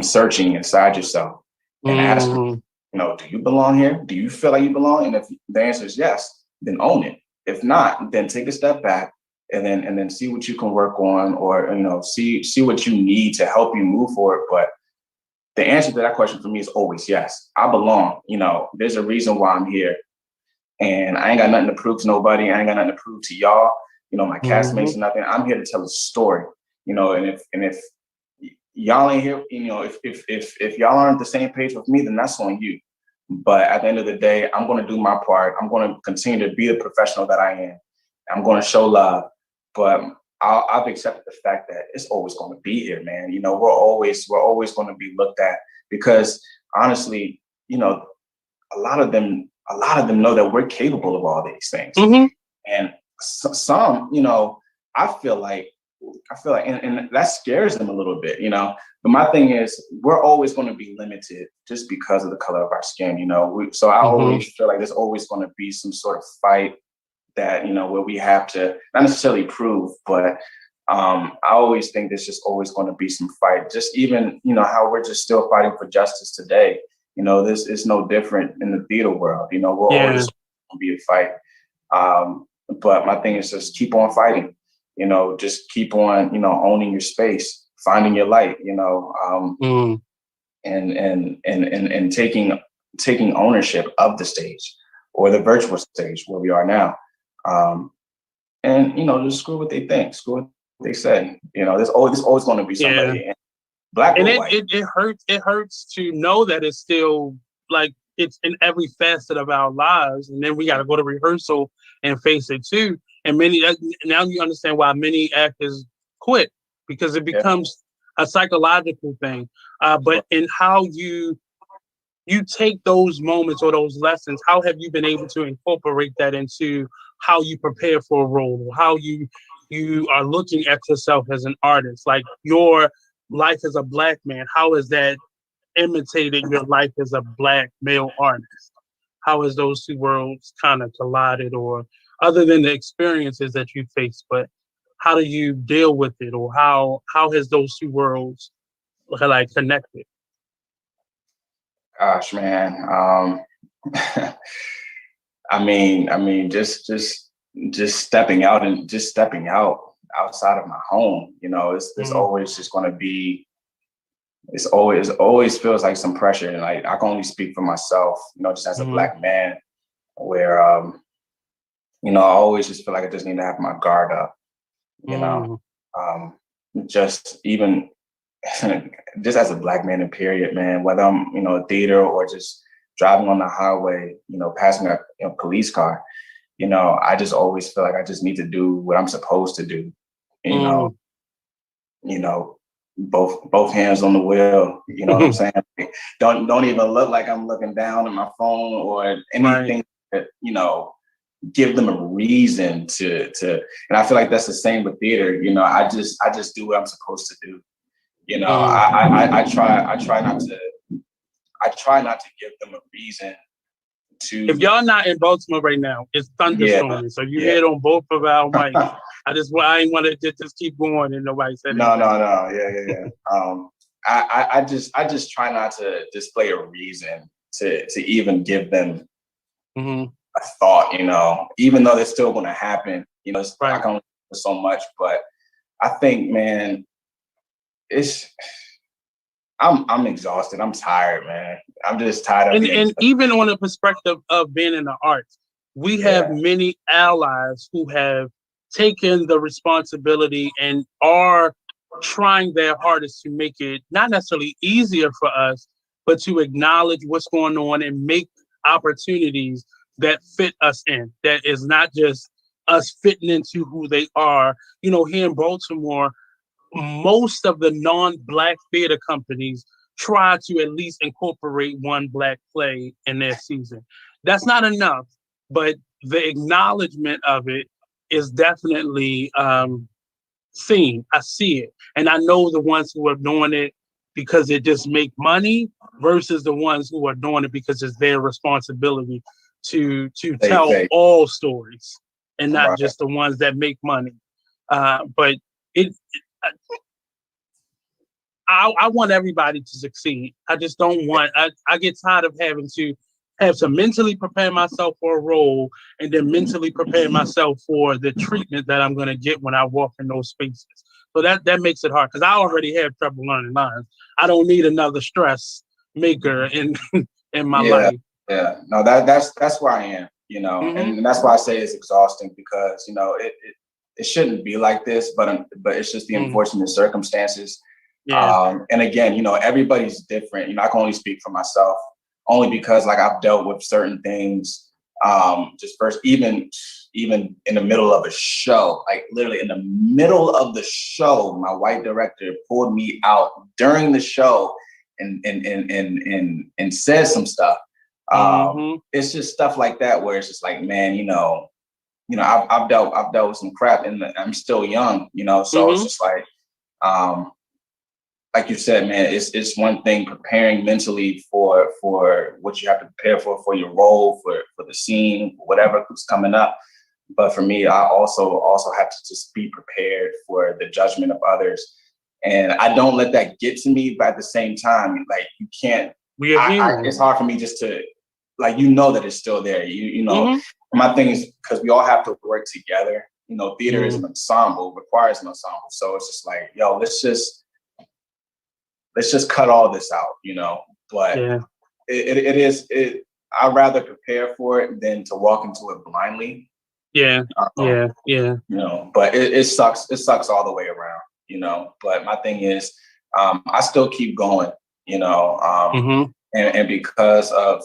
searching inside yourself and ask, Mm-hmm. you know, do you belong here? Do you feel like you belong? And if the answer is yes, then own it. If not, then take a step back and then see what you can work on, or, you know, see what you need to help you move forward. But the answer to that question for me is always yes. I belong. You know, there's a reason why I'm here. And I ain't got nothing to prove to nobody. I ain't got nothing to prove to y'all, you know, my castmates or nothing. I'm here to tell a story, you know, and if y'all ain't here, you know, if y'all aren't the same page with me, then that's on you. But at the end of the day, I'm going to do my part. I'm going to continue to be the professional that I am. I'm going to show love, but I've accepted the fact that it's always going to be here, man. You know, we're always going to be looked at, because honestly, you know, a lot of them know that we're capable of all these things. Mm-hmm. And some, you know, I feel like, and that scares them a little bit, you know. But my thing is, we're always going to be limited just because of the color of our skin, you know. So I always feel like there's always going to be some sort of fight that, you know, where we have to not necessarily prove, but I always think there's just always going to be some fight. Just even, you know, how we're just still fighting for justice today. You know, this is no different in the theater world. You know, we're always going to be a fight. But my thing is just keep on fighting. You know, just keep on, you know, owning your space, finding your light. You know, and taking ownership of the stage, or the virtual stage where we are now. And, you know, just screw what they think, screw what they say. You know, there's always going to be somebody, black or white. It hurts to know that it's still like it's in every facet of our lives, and then we got to go to rehearsal and face it too. And now you understand why many actors quit, because it becomes a psychological thing. But in how you take those moments or those lessons, how have you been able to incorporate that into how you prepare for a role, or how you are looking at yourself as an artist? Like your life as a Black man, how has that imitated your life as a Black male artist? How has those two worlds kind of collided, or other than the experiences that you face, but how do you deal with it, or how has those two worlds like connected? Gosh, man. I mean, just stepping out and just stepping out outside of my home. You know, it's always just going to be. It's always feels like some pressure, and like I can only speak for myself. You know, just as a Black man, where you know, I always just feel like I just need to have my guard up. You know, just even just as a Black man in period, man, whether I'm, you know, a theater or just driving on the highway, you know, passing a police car, you know, I just always feel like I just need to do what I'm supposed to do. You know, both hands on the wheel, you know what I'm saying? Don't even look like I'm looking down at my phone or anything that, you know, give them a reason to, and I feel like that's the same with theater. You know, I just do what I'm supposed to do. You know, I try not to give them a reason to. If y'all not in Baltimore right now, it's thunderstorming. So you hit on both of our mics. I ain't want to just keep going and nobody said No. anything. I just try not to display a reason to even give them a thought, you know, even though it's still going to happen. You know, I can only do so much, but I think, man, I'm exhausted. I'm tired, man. I'm just tired of and even on the perspective of being in the arts, we have many allies who have taken the responsibility and are trying their hardest to make it not necessarily easier for us, but to acknowledge what's going on and make opportunities that fit us in. That is not just us fitting into who they are. You know, here in Baltimore, most of the non-Black theater companies try to at least incorporate one Black play in their season. That's not enough, but the acknowledgement of it is definitely seen. I see it. And I know the ones who are doing it because it just make money versus the ones who are doing it because it's their responsibility to tell They all stories and not right. just the ones that make money. But it, I want everybody to succeed. I just don't want. I get tired of having to have to mentally prepare myself for a role and then mentally prepare myself for the treatment that I'm going to get when I walk in those spaces. So that makes it hard because I already have trouble learning lines. I don't need another stress maker in in my Yeah, life. yeah. No, that's where I am, Hmm. and that's why I say it's exhausting because it shouldn't be like this, but it's just the Hmm. unfortunate circumstances. Yeah. And again, everybody's different. I can only speak for myself, only because like I've dealt with certain things. Just first, even in the middle of a show, like literally in the middle of the show, my white director pulled me out during the show and said some stuff. Hmm. It's just stuff like that where it's just like, man, I've dealt with some crap, and I'm still young, so it's Hmm. just um, like you said, man, it's one thing preparing mentally for what you have to prepare for your role, for the scene, whatever's coming up. But for me, I also have to just be prepared for the judgment of others. And I don't let that get to me, but at the same time, like you can't, We are it's human. hard for me just to, like, that it's still there. Hmm. My thing is because we all have to work together. Theater is Hmm. an ensemble, requires an ensemble. So it's just like, yo, let's just cut all this out, but Yeah. I'd rather prepare for it than to walk into it blindly. Yeah. Um, Yeah. Yeah. but it sucks. It sucks all the way around, but my thing is, I still keep going, Hmm. and because of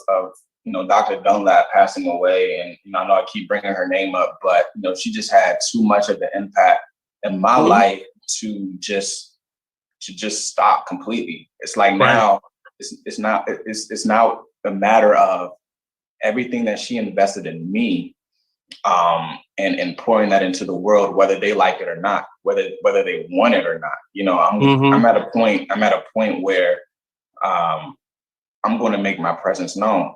Dr. Dunlap passing away, and I know I keep bringing her name up, but she just had too much of an impact in my Hmm. life to just stop completely. It's like Right. now it's now a matter of everything that she invested in me, and pouring that into the world, whether they like it or not, whether they want it or not. Hmm. I'm at a point where I'm going to make my presence known,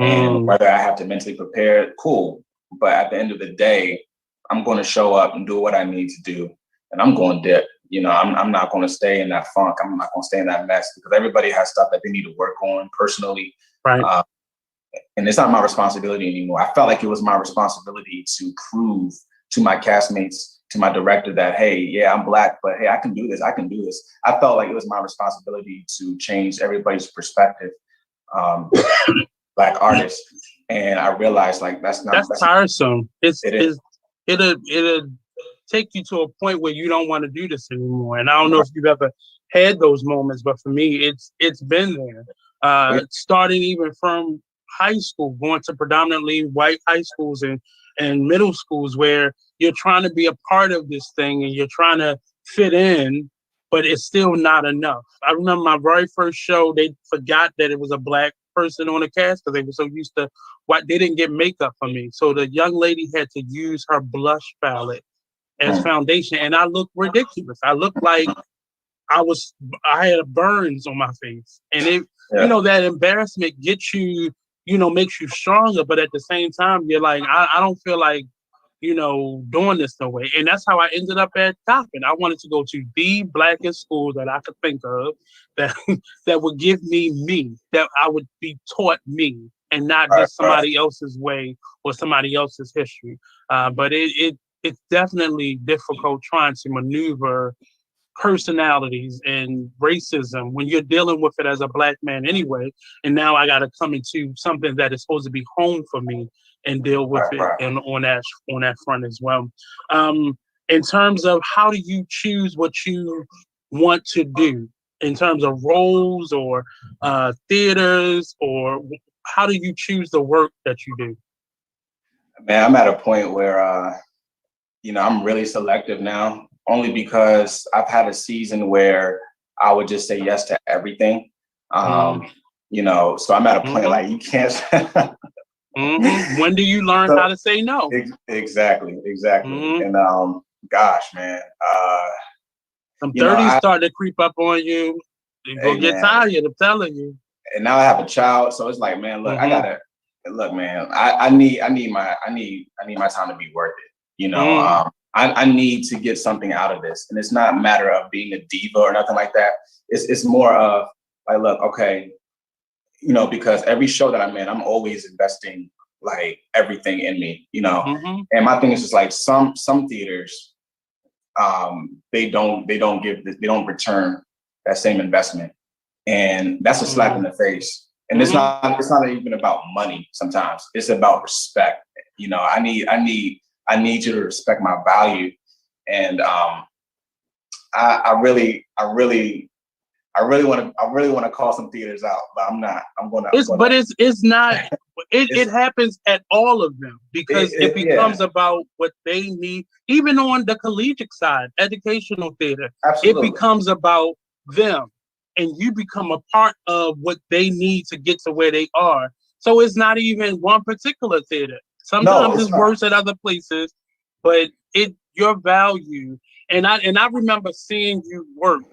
and Mm. whether I have to mentally prepare, cool. But at the end of the day, I'm going to show up and do what I need to do, and I'm going to dip. I'm not going to stay in that funk. I'm not going to stay in that mess because everybody has stuff that they need to work on personally. Right. Uh, and it's not my responsibility anymore. I felt like it was my responsibility to prove to my castmates, to my director that, hey, yeah, I'm Black, but hey, I can do this. I can do this. I felt like it was my responsibility to change everybody's perspective, Black artists. And I realized like That's tiresome. it is. It'll take you to a point where you don't want to do this anymore. And I don't know if you've ever had those moments, but for me, it's been there. Starting even from high school, going to predominantly white high schools and middle schools where you're trying to be a part of this thing and you're trying to fit in, but it's still not enough. I remember my very first show, they forgot that it was a Black person on the cast because they were so used to what they didn't get makeup for me. So the young lady had to use her blush palette as Mm, foundation, and I looked ridiculous. I looked like I had burns on my face, and yeah, that embarrassment gets you, makes you stronger. But at the same time, you're like, I don't feel like doing this no way. And that's how I ended up at Coppin. I wanted to go to the blackest school that I could think of that that would give me, that I would be taught me and not right, just right, somebody else's way or somebody else's history. But it's definitely difficult trying to maneuver personalities and racism when you're dealing with it as a Black man anyway. And now I got to come into something that is supposed to be home for me and deal with right, it right. and on that front as well. In terms of how do you choose what you want to do in terms of roles or theaters, or how do you choose the work that you do? Man, I'm at a point where I'm really selective now, only because I've had a season where I would just say yes to everything. Mm, Um, so I'm at a point hmm. like you can't. Hmm. When do you learn how So to say no? exactly. Hmm. And gosh, man, Some you know, 30s I start to creep up on you. You're gonna get tired, I'm telling you. And now I have a child, so it's like, man, look, look, man, I need my time to be worth it. You know, I need to get something out of this. And it's not a matter of being a diva or nothing like that. It's more of like, look, okay, you know, because every show that I'm in, I'm always investing like everything in me, you know. And my thing is just like some theaters, they don't return that same investment. And that's a slap in the face. And it's not even about money sometimes. It's about respect. You know, I need you to respect my value. And I really want to call some theaters out, but I'm not. It's not. It happens at all of them because it becomes about what they need. Even on the collegiate side, educational theater, Absolutely. It becomes about them, and you become a part of what they need to get to where they are. So it's not even one particular theater. Sometimes it's worse at other places, but your value. And I remember seeing you work.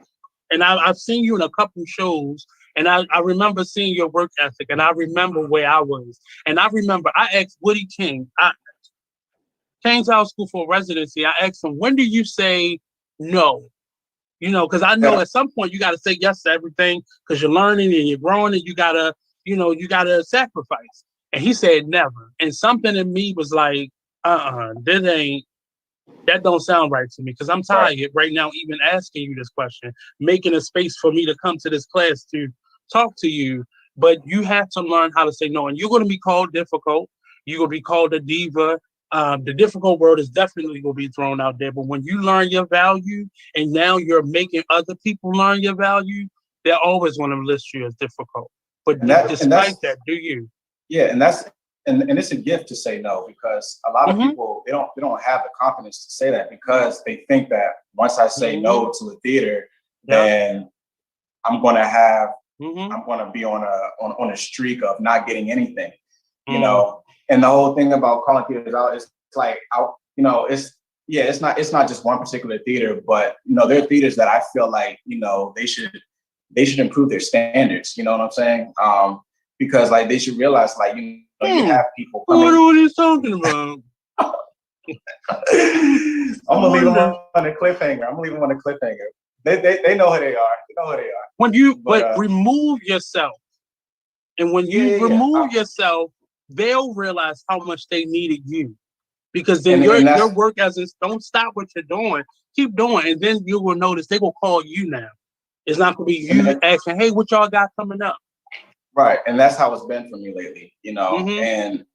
And I've seen you in a couple shows, and I remember seeing your work ethic, and I remember where I was. And I remember I asked Woody King, I came to our school for residency. I asked him, when do you say no? You know, because I know at some point you got to say yes to everything because you're learning and you're growing and you got to sacrifice. And he said never. And something in me was like, that don't sound right to me because I'm tired right now even asking you this question, making a space for me to come to this class to talk to you. But you have to learn how to say no. And you're going to be called difficult. You're going to be called a diva. The difficult word is definitely going to be thrown out there. But when you learn your value and now you're making other people learn your value, they're always going to list you as difficult. But despite that, do you? Yeah, and it's a gift to say no because a lot of people they don't have the confidence to say that because they think that once I say no to a theater, then I'm going to be on a streak of not getting anything, you know. And the whole thing about calling theaters out is like, it's not just one particular theater, but you know, there are theaters that I feel like, you know, they should improve their standards. You know what I'm saying? Because like they should realize, like, you have people coming. What are you talking about? I'm gonna leave them on a cliffhanger. They know who they are. When you remove yourself, and when you remove yourself, they'll realize how much they needed you. Because then your work don't stop what you're doing, keep doing, and then you will notice they will call you now. It's not gonna be you asking, hey, what y'all got coming up? Right, and that's how it's been for me lately, you know. And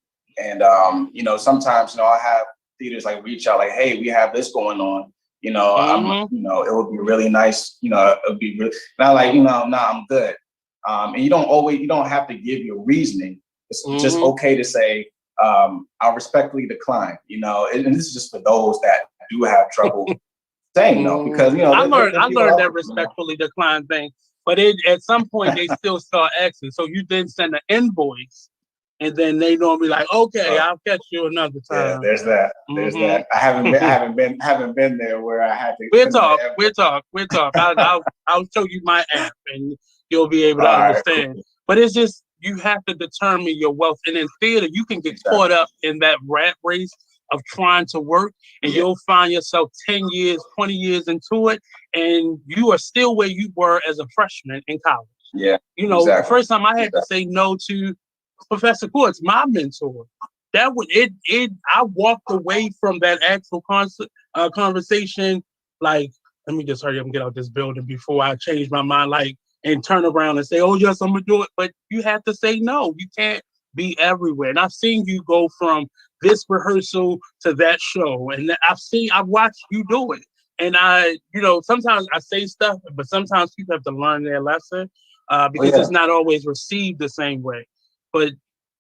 you know, sometimes, you know, I have theaters like reach out like, hey, we have this going on, you know, you know, it would be really nice, you know, it would be really not like, you know, nah, I'm good. And you don't have to give your reasoning. It's just okay to say, I'll respectfully decline, you know, and this is just for those that do have trouble saying no, because, you know, I learned that respectfully decline thing. But at some point, they still start asking. So you then send an invoice, and then they normally like, okay, I'll catch you another time. Yeah, there's that. There's that. I haven't been there where I had to. We'll talk. I'll show you my app, and you'll be able to understand. Cool. But it's just you have to determine your wealth, and in theater, you can get caught up in that rat race of trying to work, and you'll find yourself 10 years, 20 years into it, and you are still where you were as a freshman in college. Yeah. You know, the first time I had to say no to Professor Quartz, my mentor, I walked away from that actual conversation, like, let me just hurry up and get out this building before I change my mind, like, and turn around and say, oh, yes, I'm going to do it. But you have to say no. You can't be everywhere. And I've seen you go from this rehearsal to that show. And I've watched you do it. And sometimes I say stuff, but sometimes people have to learn their lesson because it's not always received the same way. But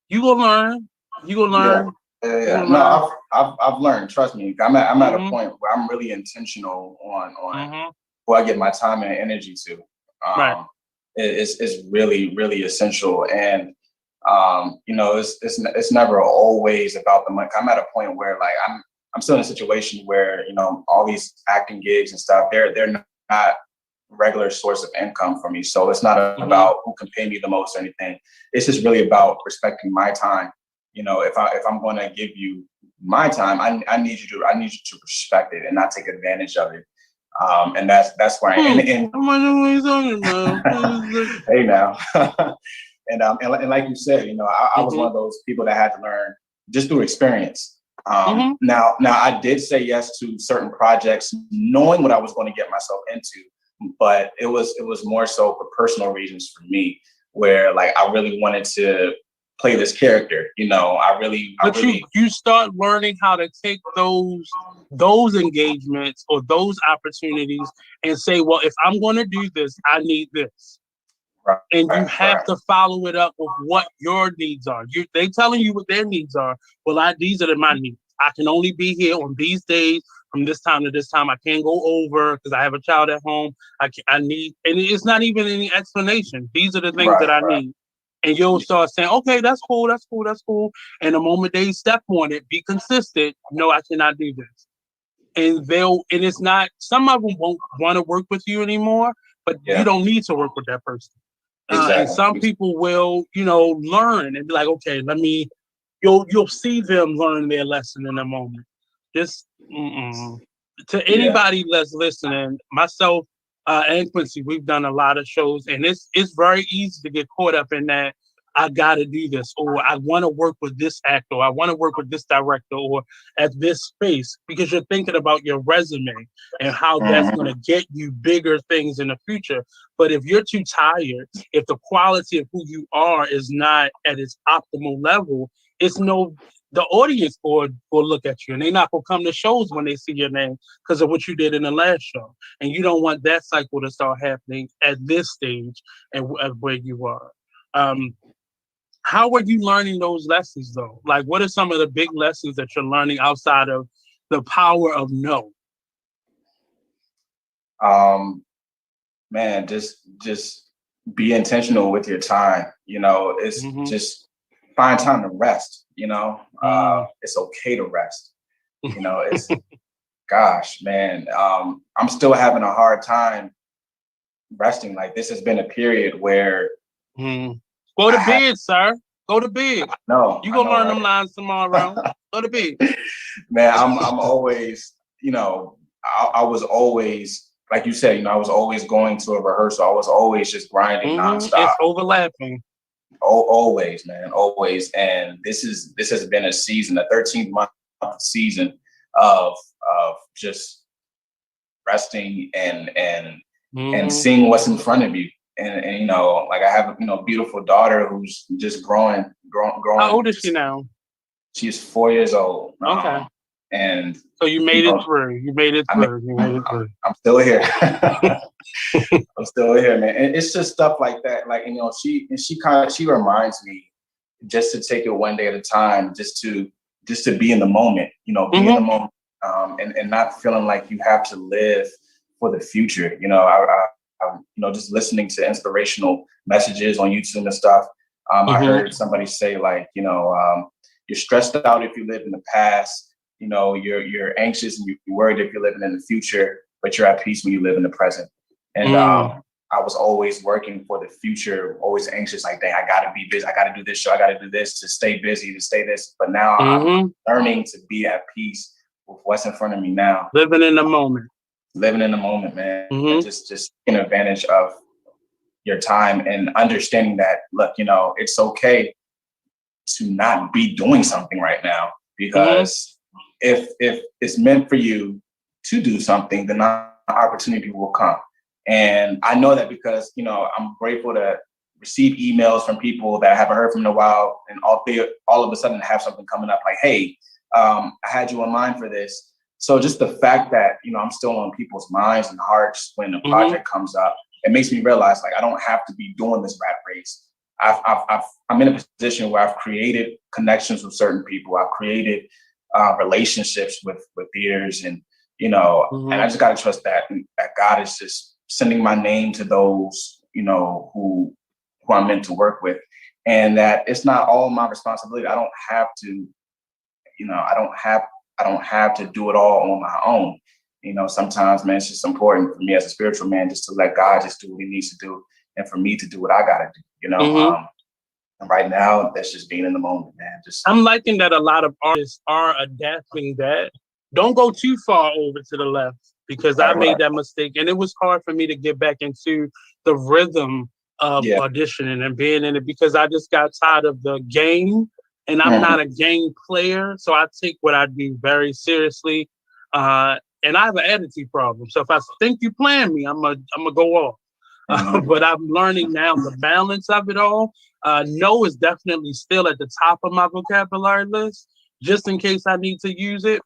you will learn. You will learn. Yeah. No, I've learned. Trust me. I'm at a point where I'm really intentional on who I give my time and energy to. It's really, really essential. And you know, it's never always about the money. I'm at a point where like I'm still in a situation where, you know, all these acting gigs and stuff, they're not regular source of income for me. So it's not about who can pay me the most or anything. It's just really about respecting my time. If I'm going to give you my time, I need you to respect it and not take advantage of it. And that's where and I'm wondering what he's talking about. hey now. And like you said, I was one of those people that had to learn just through experience. Now I did say yes to certain projects, knowing what I was going to get myself into, but it was more so for personal reasons for me, where like I really wanted to play this character. You start learning how to take those engagements or those opportunities and say, well, if I'm going to do this, I need this. And you have to follow it up with what your needs are. They telling you what their needs are. Well, these are my needs. I can only be here on these days from this time to this time. I can't go over because I have a child at home. I need, and it's not even any explanation. These are the things that I need. And you'll start saying, okay, that's cool. And the moment they step on it, be consistent. No, I cannot do this. And it's not, some of them won't want to work with you anymore, but you don't need to work with that person. And some people will, learn and be like, okay, you'll see them learn their lesson in a moment. Just to anybody that's listening, myself and Quincy, we've done a lot of shows, and it's very easy to get caught up in that. I got to do this, or I want to work with this actor, or I want to work with this director, or at this space, because you're thinking about your resume and how that's going to get you bigger things in the future. But if you're too tired, if the quality of who you are is not at its optimal level, the audience will look at you, and they're not going to come to shows when they see your name because of what you did in the last show. And you don't want that cycle to start happening at this stage and where you are. How are you learning those lessons, though? Like, what are some of the big lessons that you're learning outside of the power of no? Man, just be intentional with your time. It's just find time to rest. It's okay to rest. It's gosh, man. I'm still having a hard time resting. Like, this has been a period where go to bed, sir. Go to bed. No, you gonna learn them lines tomorrow. Go to bed. Man, I'm always, I was always, like you said, I was always going to a rehearsal. I was always just grinding nonstop. It's overlapping. Always, man, always. And this has been a season, a 13th month season of just resting and seeing what's in front of you. And like I have a beautiful daughter who's just growing. How old is she now? She's 4 years old. Okay. And so you made it through. You made it through. I'm still here. I'm still here, man. And it's just stuff like that. Like, she reminds me just to take it one day at a time, just to be in the moment, be in the moment, and not feeling like you have to live for the future. I just listening to inspirational messages on YouTube and stuff. I heard somebody say, like, you're stressed out if you live in the past. You're anxious and you're worried if you're living in the future, but you're at peace when you live in the present. And I was always working for the future, always anxious, like, dang, I got to be busy. I got to do this show. I got to do this to stay busy, to stay this. But now I'm learning to be at peace with what's in front of me now. Living in the moment, man. And just taking advantage of your time and understanding that, look, it's okay to not be doing something right now, because if it's meant for you to do something, then an opportunity will come. And I know that because, I'm grateful to receive emails from people that I haven't heard from in a while, and all of a sudden have something coming up like, hey, I had you in mind for this. So just the fact that, I'm still on people's minds and hearts when a project comes up, it makes me realize, like, I don't have to be doing this rat race. I'm in a position where I've created connections with certain people. I've created relationships with theaters, and and I just gotta trust that God is just sending my name to those who I'm meant to work with, and that it's not all my responsibility. I don't have to, I don't have to do it all on my own. sometimes, man, it's just important for me as a spiritual man just to let God just do what he needs to do and for me to do what I got to do, Mm-hmm. And right now, that's just being in the moment, man. I'm liking that a lot of artists are adapting that. Don't go too far over to the left because I made that mistake. And it was hard for me to get back into the rhythm of auditioning and being in it because I just got tired of the game. And I'm not a game player. So I take what I do very seriously. And I have an attitude problem. So if I think you playing me, I'm gonna go off. But I'm learning now the balance of it all. No is definitely still at the top of my vocabulary list, just in case I need to use it.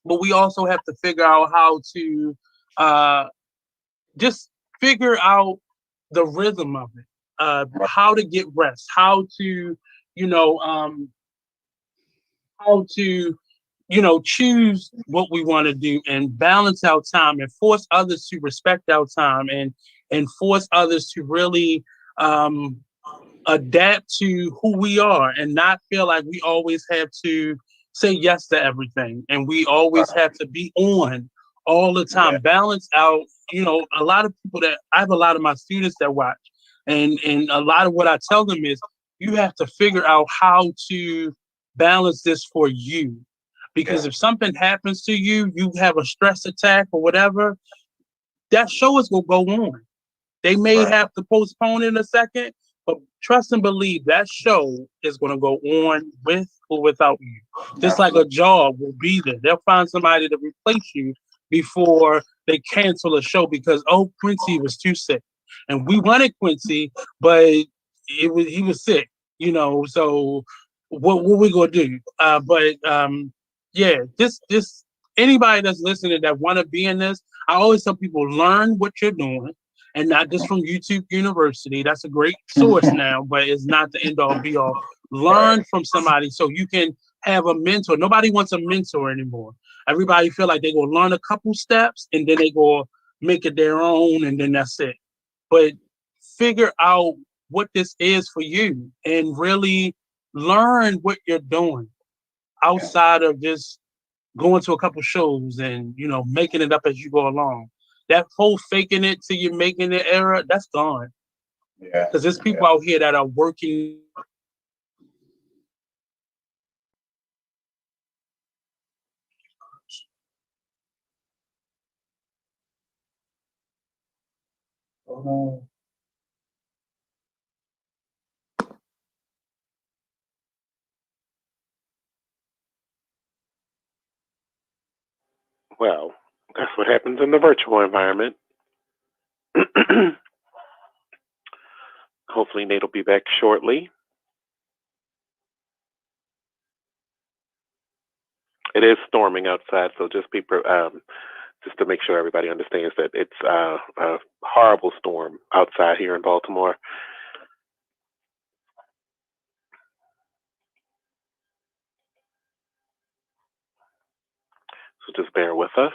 But we also have to figure out how to just figure out the rhythm of it, how to get rest, how to, you know, how to choose what we want to do and balance our time and force others to respect our time and force others to really adapt to who we are and not feel like we always have to say yes to everything and we always have to be on all the time. Balance out, a lot of people that I have a lot of my students that watch and a lot of what I tell them is you have to figure out how to balance this for you. Because if something happens to you, you have a stress attack or whatever, that show is going to go on. They may have to postpone in a second, but trust and believe that show is going to go on with or without you. Just like a job will be there. They'll find somebody to replace you before they cancel a show because, Quincy was too sick. And we wanted Quincy, but he was sick, so what we going to do? Just anybody that's listening that want to be in this, I always tell people learn what you're doing, and not just from YouTube University. That's a great source now, but it's not the end all be all. Learn from somebody so you can have a mentor. Nobody wants a mentor anymore. Everybody feel like they're gonna learn a couple steps and then they go make it their own, and then that's it. But figure out what this is for you and really learn what you're doing outside of just going to a couple shows and making it up as you go along. That whole faking it till you're making it era, that's gone. Yeah. Because there's people out here that are working. Well, that's what happens in the virtual environment. Hopefully Nate will be back shortly. It is storming outside, so just to make sure everybody understands that it's a horrible storm outside here in Baltimore. So just bear with us.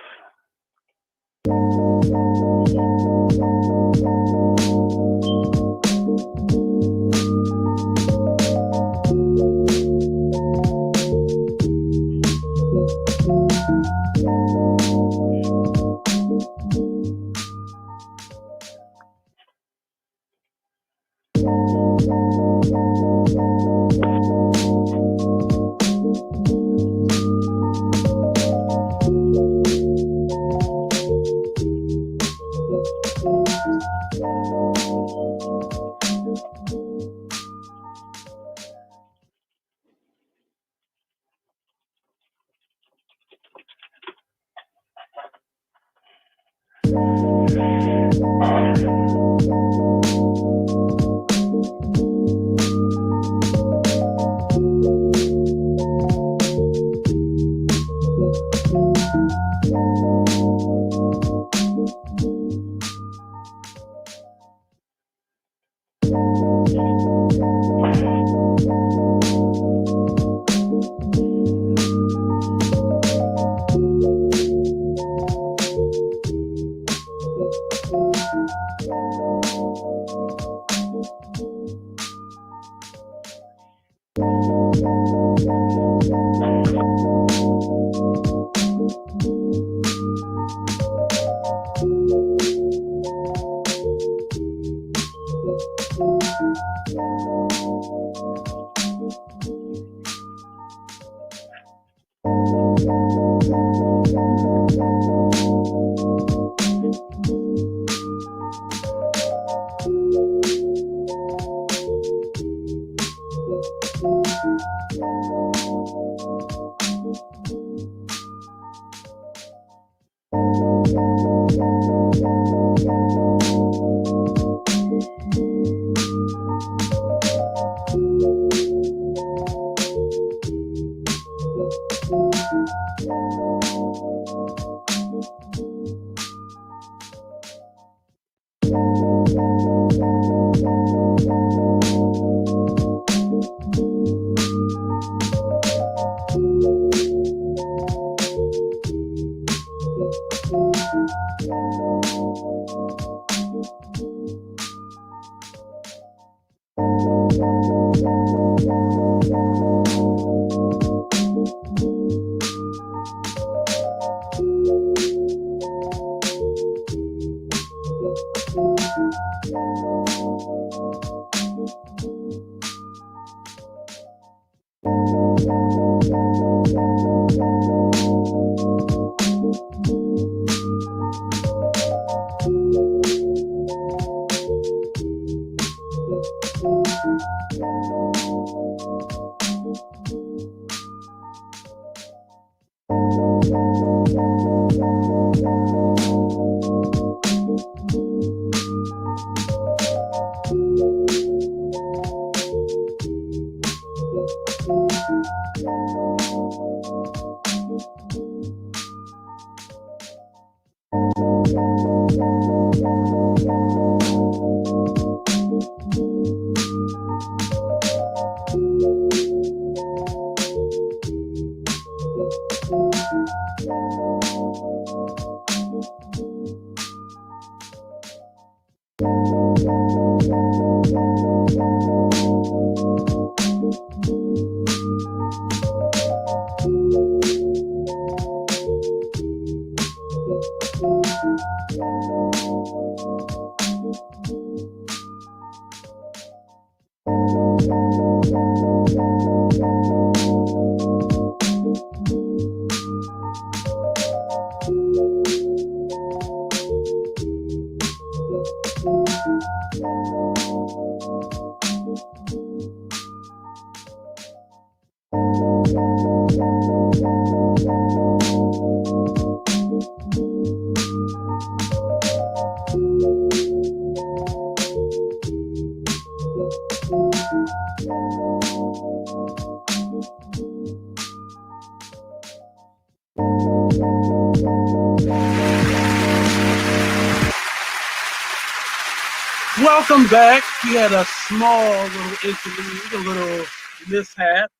Welcome back. We had a small little interlude, a little mishap.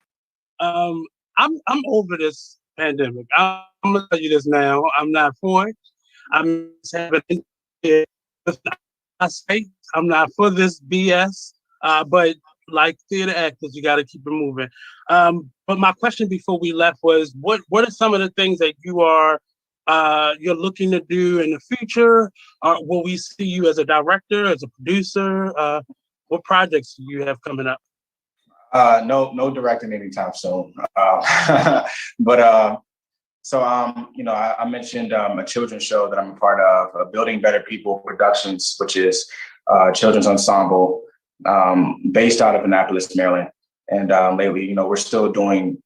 I'm over this pandemic. I'm gonna tell you this now. I'm not for it. I'm just having it with my state. I'm not for this BS. But like theater actors, you got to keep it moving. But my question before we left was, what are some of the things that you're looking to do in the future? Will we see you as a director, as a producer? What projects do you have coming up? No directing anytime soon. But I mentioned a children's show that I'm a part of, Building Better People Productions, which is a children's ensemble based out of Annapolis, Maryland. And lately, we're still doing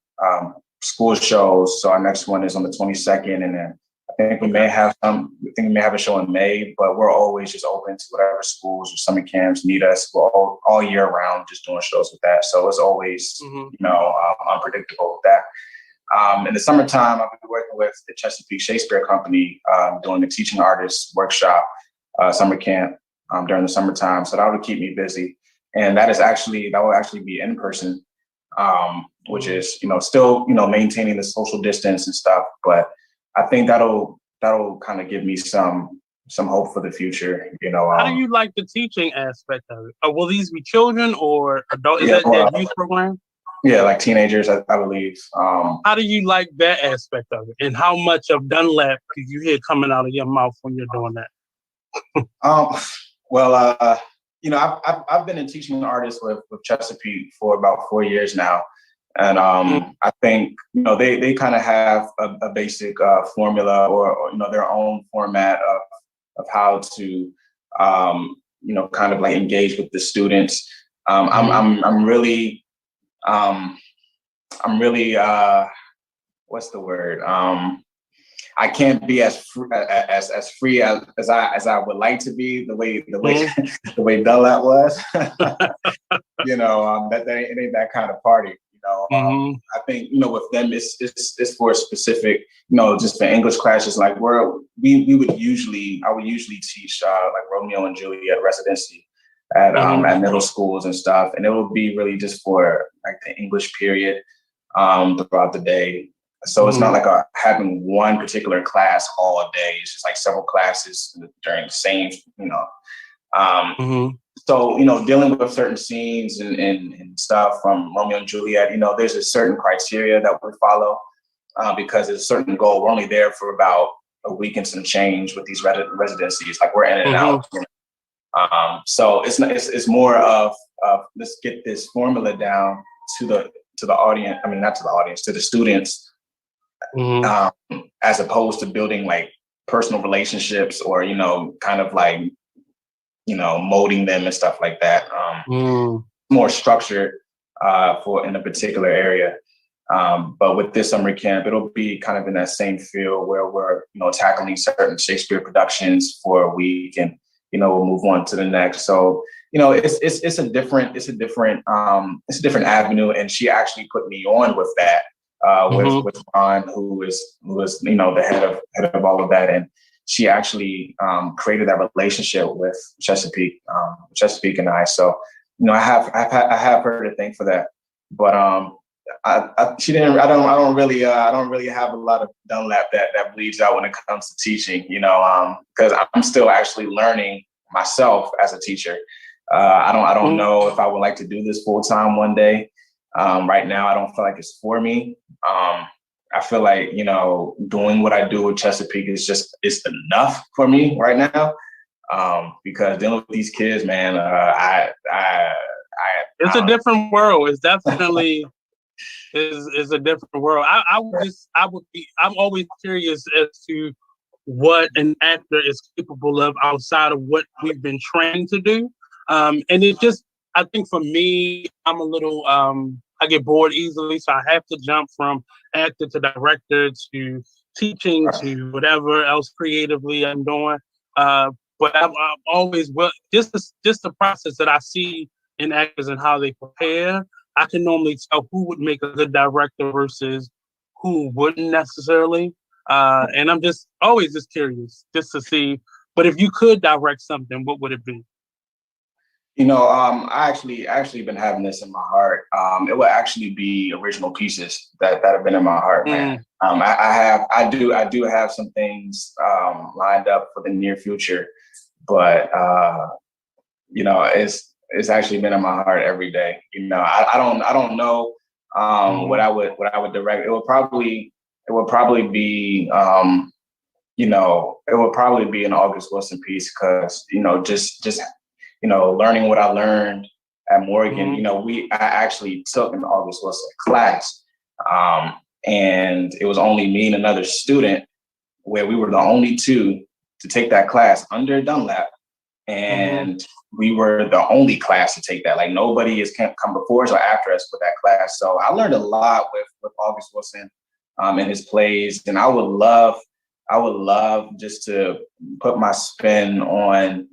school shows. So our next one is on the 22nd, and then I think we may have a show in May, but we're always just open to whatever schools or summer camps need us. We're all year round just doing shows with that. So it's always, unpredictable with that. In the summertime, I've been working with the Chesapeake Shakespeare Company, doing the teaching artists workshop, summer camp during the summertime. So that would keep me busy. And that will actually be in person, which is, still, maintaining the social distance and stuff. But I think that'll kind of give me some hope for the future. How do you like the teaching aspect of it? Will these be children or adults? Is that a youth program? Yeah, like teenagers, I believe. How do you like that aspect of it? And how much of Dunlap do you hear coming out of your mouth when you're doing that? I've been a teaching artist with Chesapeake for about 4 years now. And I think, they kind of have a basic formula or their own format of how to, kind of like engage with the students. I'm really, what's the word? I can't be as free as I would like to be, the way the way Dunlap was. It ain't that kind of party. I think with them it's for a specific, just for English classes. Like I would usually teach like Romeo and Juliet residency at middle schools and stuff, and it would be really just for like the English period throughout the day. So it's not like having one particular class all day. It's just like several classes during the same, So, dealing with certain scenes and stuff from Romeo and Juliet, there's a certain criteria that we follow because there's a certain goal. We're only there for about a week and some change with these residencies. Like we're in and out. So it's more of let's get this formula down to the audience. I mean, not to the audience, to the students. As opposed to building like personal relationships or, kind of like, molding them and stuff like that. More structured in a particular area. But with this summer camp, it'll be kind of in that same field where we're, tackling certain Shakespeare productions for a week and, we'll move on to the next. So it's a different avenue, and she actually put me on with that with Ron, who was the head of all of that, and she actually created that relationship with Chesapeake and I. So I have her to thank for that, but she didn't. I don't really have a lot of Dunlap that bleeds out when it comes to teaching. Because I'm still actually learning myself as a teacher. I don't know if I would like to do this full time one day. Right now, I don't feel like it's for me. I feel like doing what I do with Chesapeake is enough for me right now. Because dealing with these kids, man, it's a different world. It's definitely is a different world. I'm always curious as to what an actor is capable of outside of what we've been trained to do. And it just, I think for me, I'm a little, I get bored easily. So I have to jump from actor to director to teaching to whatever else creatively I'm doing. But I'm always, just the process that I see in actors and how they prepare, I can normally tell who would make a good director versus who wouldn't necessarily. And I'm just always just curious just to see. But if you could direct something, what would it be? I actually been having this in my heart. It would actually be original pieces that have been in my heart, man. I do have some things lined up for the near future, but it's actually been in my heart every day. I don't know what I would direct. It would probably be it would probably be an August Wilson piece, because just learning what I learned at Morgan. I actually took an August Wilson class, and it was only me and another student, where we were the only two to take that class under Dunlap, and we were the only class to take that. Like, nobody has come before us or after us with that class. So I learned a lot with August Wilson in his plays, and I would love just to put my spin on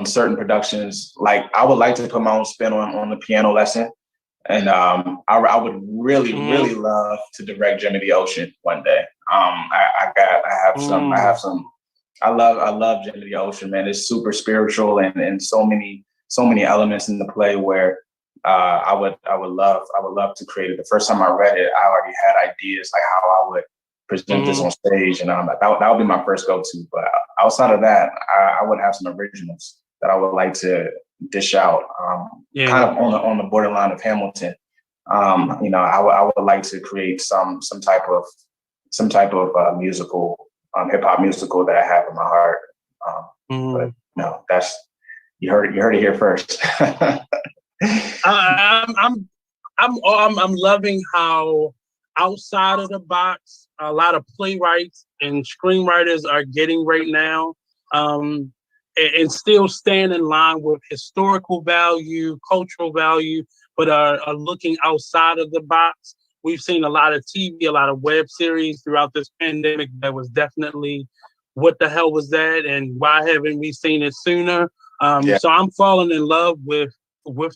certain productions. Like, I would like to put my own spin on the piano lesson, and I would really love to direct Jimmy the Ocean one day. I have some. I love Jimmy the Ocean, man. It's super spiritual and so many elements in the play where I would love to create it. The first time I read it, I already had ideas like how I would present this on stage, and that would be my first go-to. But outside of that, I would have some originals that I would like to dish out, kind of on the borderline of Hamilton. I would like to create some type of musical, hip hop musical that I have in my heart. But no, that's you heard it here first. I'm loving how outside of the box a lot of playwrights and screenwriters are getting right now, and still stand in line with historical value, cultural value, but are looking outside of the box. We've seen a lot of TV, a lot of web series throughout this pandemic that was definitely, what the hell was that, and why haven't we seen it sooner? So I'm falling in love with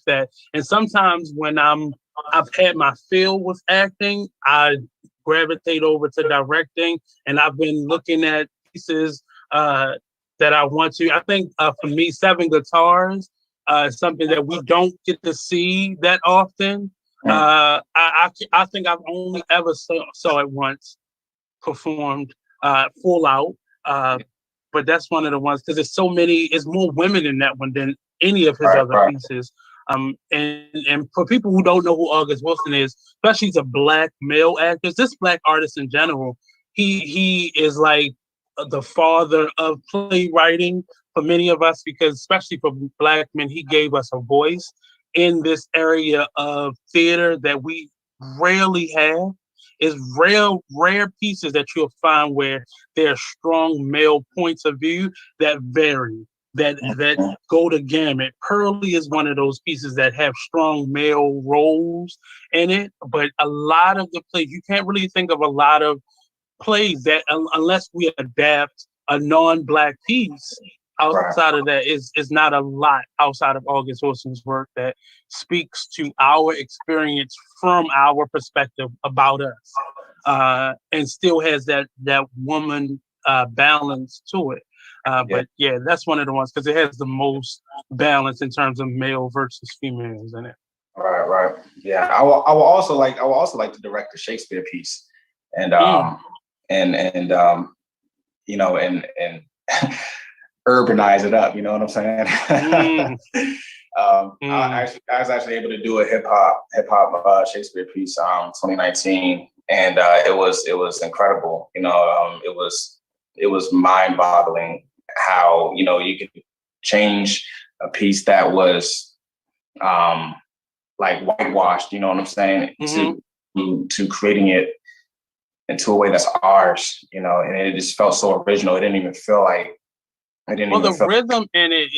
that. And sometimes when I've had my fill with acting, I gravitate over to directing, and I've been looking at pieces that I want to. I think for me, Seven Guitars is something that we don't get to see that often. I think I've only ever saw it once performed full out, but that's one of the ones, because it's more women in that one than any of his other pieces. And for people who don't know who August Wilson is, especially he's a Black male actor, this Black artist in general, he is like the father of playwriting for many of us, because especially for Black men, he gave us a voice in this area of theater that we rarely have. It's rare pieces that you'll find where there are strong male points of view that vary, that go to gamut. Pearly is one of those pieces that have strong male roles in it, but a lot of the plays, you can't really think of a lot of plays that, unless we adapt a non-Black piece, outside of that, is not a lot outside of August Wilson's work that speaks to our experience from our perspective about us, and still has that woman balance to it. But yeah, that's one of the ones because it has the most balance in terms of male versus females in it. Right. Yeah, I will also like to direct a Shakespeare piece, and you know, and urbanize it up. You know what I'm saying? I was actually able to do a hip hop Shakespeare piece 2019, and it was incredible. You know, it was mind boggling how, you know, you could change a piece that was like whitewashed, you know what I'm saying, to creating it into a way that's ours, you know, and it just felt so original. It didn't even feel like the rhythm in it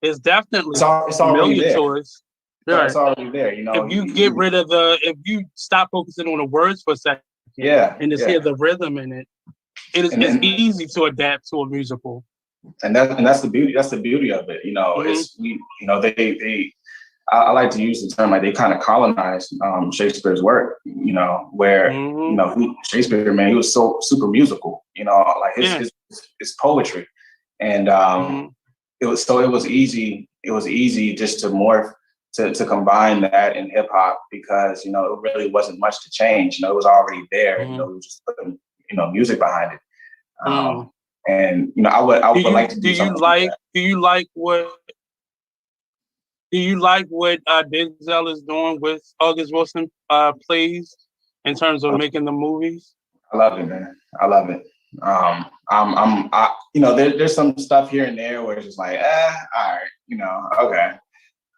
is definitely it's familiar to us. Yeah, it's already there, you know. If you get rid of if you stop focusing on the words for a second, and just hear the rhythm in it, it's easy to adapt to a musical. And that's the beauty. That's the beauty of it. You know, I like to use the term like they kind of colonized Shakespeare's work. You know, where you know Shakespeare, man, he was so super musical. You know, like his poetry, and it was easy. It was easy just to morph to combine that in hip hop because, you know, it really wasn't much to change. You know, it was already there. You know, we were just putting, you know, music behind it. And you know, I would like to do something like that. Do you like what Denzel is doing with August Wilson plays in terms of making the movies? I love it, man. I love it. You know, there's some stuff here and there where it's just like, all right, you know, okay.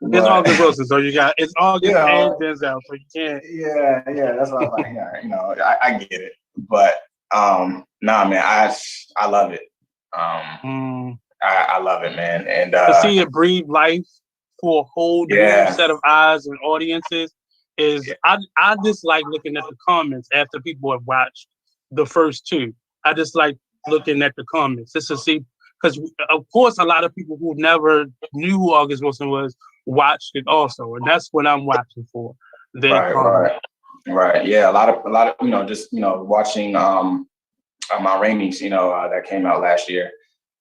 It's August Wilson, so it's August and Denzel, so you can't. Yeah, that's what I'm like. Yeah, you know, I get it, but nah, man, I love it. I love it, man, and to see it breathe life for a whole new set of eyes and audiences is. I just like looking at the comments after people have watched the first two. I just like looking at the comments just to see, because of course a lot of people who never knew who August Wilson was watched it also, and that's what I'm watching for. Right. Yeah, a lot of you know, just, you know, watching Ma Rainey's, you know, that came out last year.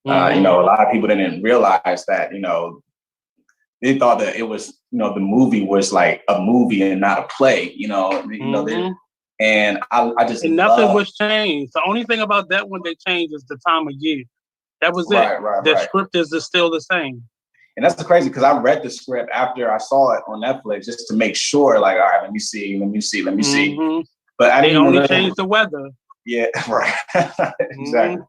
You know, a lot of people didn't realize that, you know, they thought that it was, you know, the movie was like a movie and not a play, you know. You know, and I just nothing was changed. The only thing about that one they changed is the time of year. That was it. The script is still the same. And that's crazy because I read the script after I saw it on Netflix just to make sure, like, all right, let me see. But I didn't only changed the weather. Yeah, right. Exactly.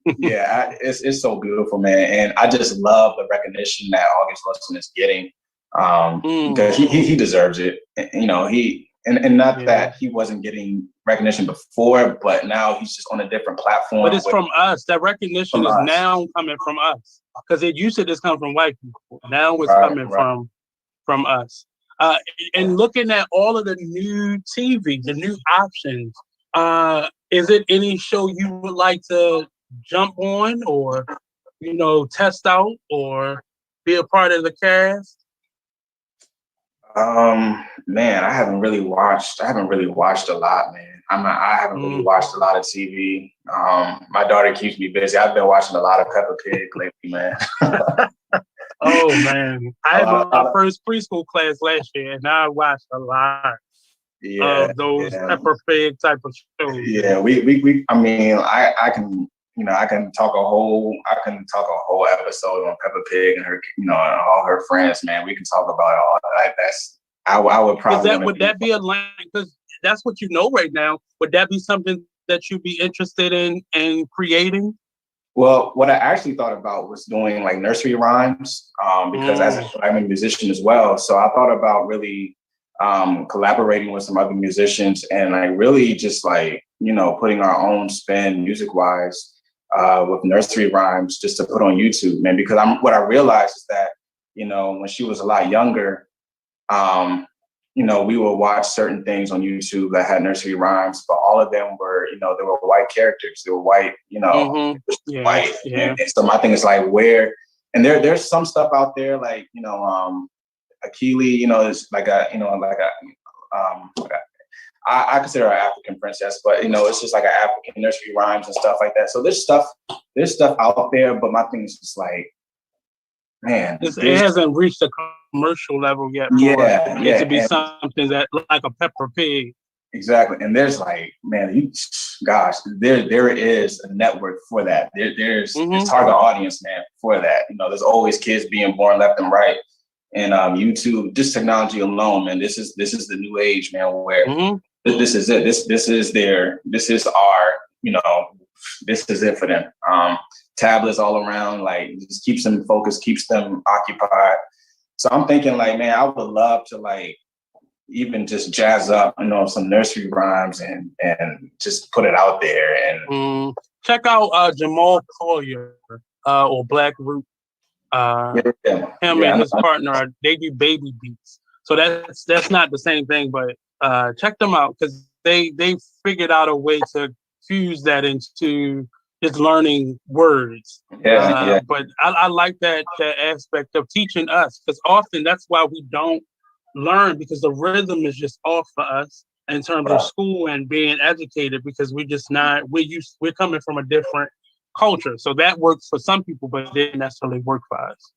It's so beautiful, man, and I just love the recognition that August Wilson is getting because he deserves it. You know, and not that he wasn't getting recognition before, but now he's just on a different platform. But it's from us. That recognition is now coming from us because it used to just come from white people. Now it's coming from us. And looking at all of the new TV, the new options. Is it any show you would like to jump on or, you know, test out or be a part of the cast? Man, I haven't really watched a lot, man. I haven't really watched a lot of TV. My daughter keeps me busy. I've been watching a lot of Peppa Pig lately, man. Oh man, I had my first preschool class last year, and I watched a lot. Of those Peppa Pig type of shows. Yeah, we. I mean, I can, you know, I can talk a whole episode on Peppa Pig and her, you know, and all her friends. Man, we can talk about all that. I would probably. Would that be a line? Because that's what you know right now. Would that be something that you'd be interested in creating? Well, what I actually thought about was doing like nursery rhymes, because I'm a musician as well. So I thought about really collaborating with some other musicians and like really just like, you know, putting our own spin music wise with nursery rhymes just to put on YouTube, man, because what I realized is that, you know, when she was a lot younger, we will watch certain things on YouTube that had nursery rhymes, but all of them were, they were white characters. They were white, white. Yeah. And so my thing is like and there's some stuff out there like, Akili, is like I consider her an African princess, but it's just like an African nursery rhymes and stuff like that. So there's stuff out there, but my thing is just like, man, it hasn't reached a commercial level yet. It to be something that like a Peppa Pig. Exactly, and there's like, man, there is a network for that. There's target audience, man, for that. There's always kids being born left and right, and YouTube, just technology alone, man. This is the new age, man. Where this is it. This is our, this is it for them. Tablets all around, like just keeps them focused, keeps them occupied. So I'm thinking like, man, I would love to like even just jazz up, some nursery rhymes and just put it out there. And check out Jamal Collier or Black Root. Him and his partner, they do baby beats. So that's not the same thing, but check them out because they figured out a way to fuse that into just learning words. But I like that aspect of teaching us, because often that's why we don't learn, because the rhythm is just off for us in terms of school and being educated, because we're coming from a different culture. So that works for some people, but it didn't necessarily work for us.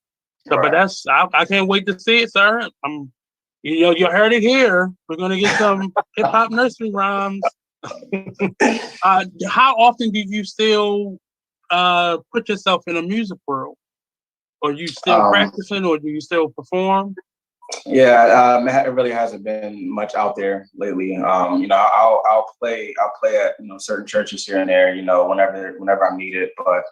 So, but I can't wait to see it, sir. You heard it here. We're gonna get some hip hop nursery rhymes. How often do you still put yourself in a music world? Are you still practicing, or do you still perform? Yeah, it really hasn't been much out there lately. I'll play at certain churches here and there, whenever I'm needed. But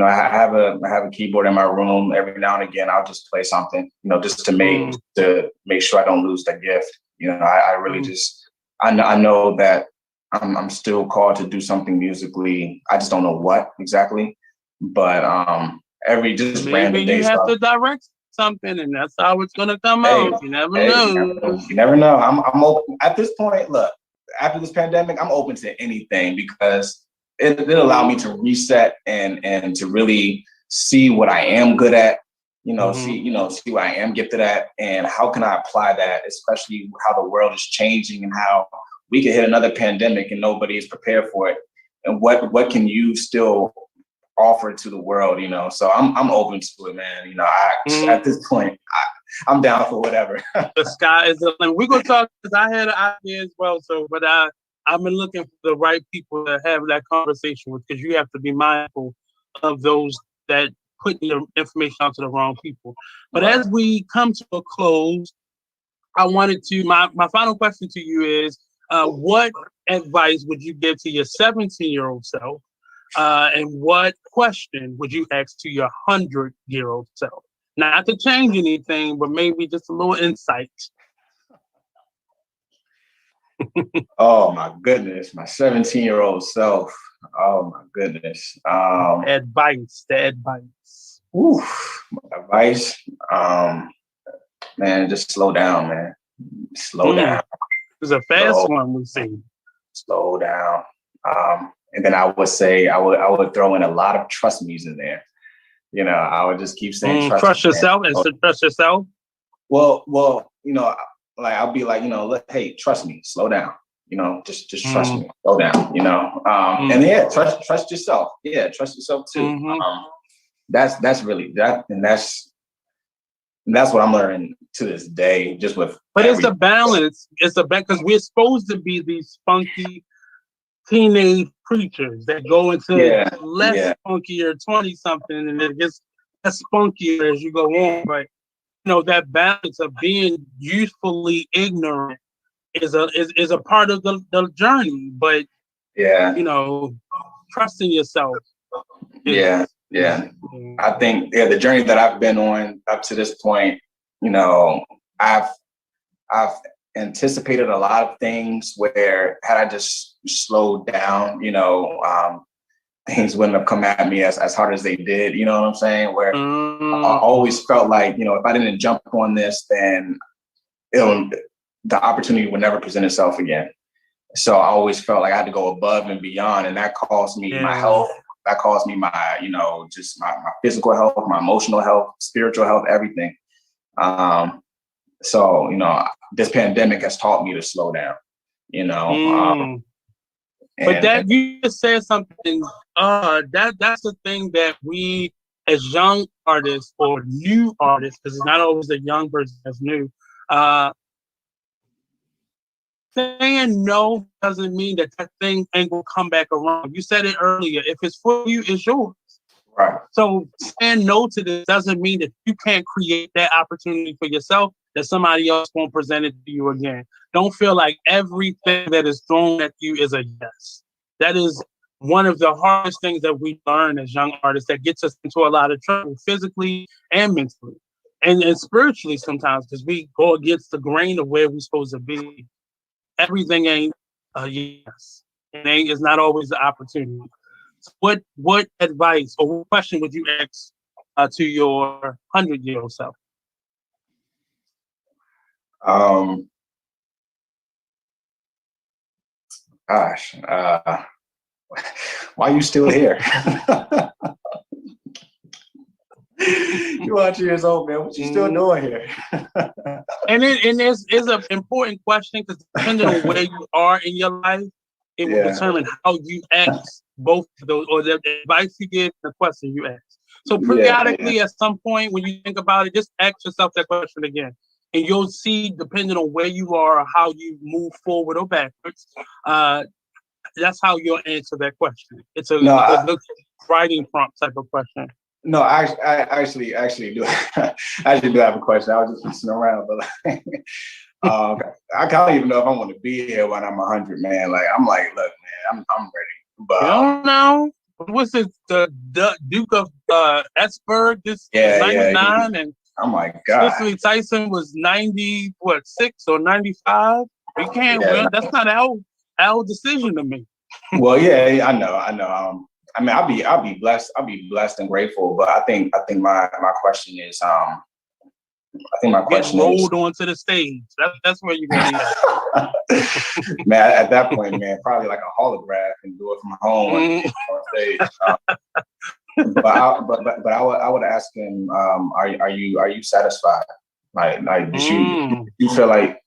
I have a keyboard in my room. Every now and again, I'll just play something, just to make sure I don't lose the gift. I really just I know that I'm still called to do something musically. I just don't know what exactly. But maybe random day you have stuff. to direct something, and that's how it's gonna come out. You never know. You never know. I'm open at this point. Look, after this pandemic, I'm open to anything, because it allowed me to reset and to really see what I am good at. See what I am gifted at, and how can I apply that, especially how the world is changing and how we could hit another pandemic and nobody is prepared for it. And what can you still offer to the world, So I'm open to it, man. At this point, I'm down for whatever. The sky is the limit. We're gonna talk, because I had an idea as well. So, but I've been looking for the right people to have that conversation with, because you have to be mindful of those that put your information out to the wrong people. But as we come to a close, I wanted to my final question to you is, what advice would you give to your 17-year-old self? And what question would you ask to your 100-year-old self? Not to change anything, but maybe just a little insight. Oh my goodness, my 17-year-old self. Oh my goodness. Advice. Advice. Man, just slow down, man. Slow down. It's a fast one we see. Slow down. And then I would say I would throw in a lot of trust me's in there. I would just keep saying trust yourself and trust yourself. Well, like I'll be like, hey, trust me, slow down. Just trust me, slow down. And trust yourself. Yeah, trust yourself too. That's really that, and that's what I'm learning to this day. Just with, but it's a balance. It's a balance, because we're supposed to be these funky teenage preachers that go into less funkier 20-something, and it gets less funkier as you go on. But that balance of being usefully ignorant is a part of the journey. But trusting yourself. I think the journey that I've been on up to this point, I've anticipated a lot of things where, had I just slowed down, things wouldn't have come at me as hard as they did. You know what I'm saying? Where I always felt like, if I didn't jump on this, then the opportunity would never present itself again. So I always felt like I had to go above and beyond, and that cost me my health. That cost me my, just my physical health, my emotional health, spiritual health, everything. So, this pandemic has taught me to slow down, But that you just said something, that's the thing that we as young artists or new artists, because it's not always a young person that's new, saying no doesn't mean that thing ain't gonna come back around. You said it earlier. If it's for you, it's yours. Right. So saying no to this doesn't mean that you can't create that opportunity for yourself, that somebody else won't present it to you again. Don't feel like everything that is thrown at you is a yes. That is one of the hardest things that we learn as young artists that gets us into a lot of trouble physically and mentally and spiritually sometimes, because we go against the grain of where we're supposed to be. Everything ain't a yes. It's not always the opportunity. So what advice or what question would you ask to your 100-year-old self? Gosh, why are you still here? You're 100 years old, man. What you still doing here? and it's an important question, because depending on where you are in your life, it will determine how you ask both of those, or the advice you give, the question you ask. So periodically, at some point, when you think about it, just ask yourself that question again. And you'll see, depending on where you are or how you move forward or backwards, that's how you'll answer that question. It's a good writing prompt type of question. No, I actually do. I actually do have a question. I was just listening around, but I don't even know if I want to be here when I'm 100, man. Like, I'm like, look, man, I'm ready. But I don't know. What's it? The Duke of Esberg is 99, and I'm like, God. Cicely Tyson was 6 or 95. We can't win. That's not our decision to make. Well, yeah, I know. I mean, I'll be blessed and grateful. But I think my question is, get rolled onto the stage. That's where you're gonna be at. Man, at that point, man, probably like a holograph and do it from home on stage. But I would ask him, are you satisfied? Like, do you feel like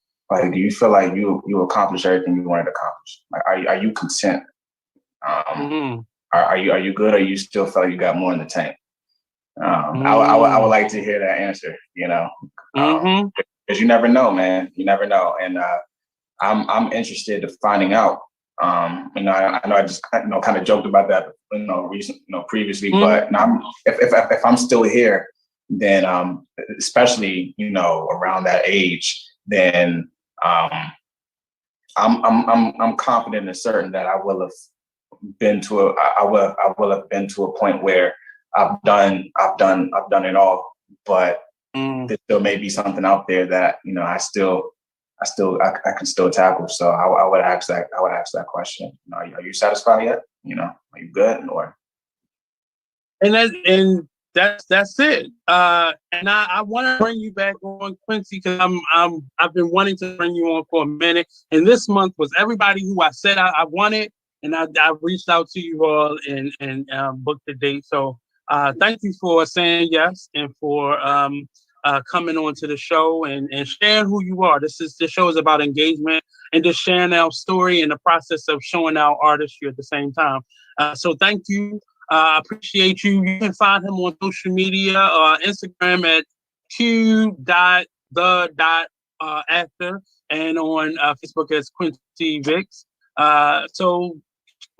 do you feel like you accomplished everything you wanted to accomplish? Like, are you content? Are you good, or you still feel like you got more in the tank? I would like to hear that answer, because you never know, man. You never know, and I'm interested in finding out. I know I just kind of joked about that, previously, but if I'm still here, then especially around that age, then I'm confident and certain that I will have been to a point where I've done it all, but there still may be something out there that I can still tackle. So I would ask that question. Are you satisfied yet? Are you good? Or and that's it. And I want to bring you back on, Quincy, because I've been wanting to bring you on for a minute. And this month was everybody who I said I wanted, and I reached out to you all and booked the date. So thank you for saying yes and for coming on to the show and sharing who you are. This show is about engagement and just sharing our story in the process of showing our artistry at the same time. So thank you. I appreciate you. You can find him on social media, Instagram at q.the.actor, and on Facebook as Quincy Vick. So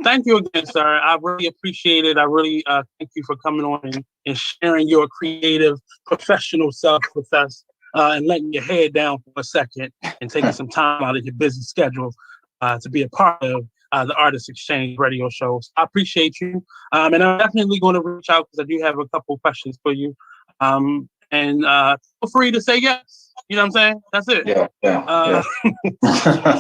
thank you again, sir. I really appreciate it. I really thank you for coming on and sharing your creative, professional self with us, and letting your head down for a second and taking some time out of your busy schedule to be a part of the Artist Exchange radio show. So I appreciate you. And I'm definitely going to reach out because I do have a couple of questions for you. And feel free to say yes. You know what I'm saying? That's it. Yeah.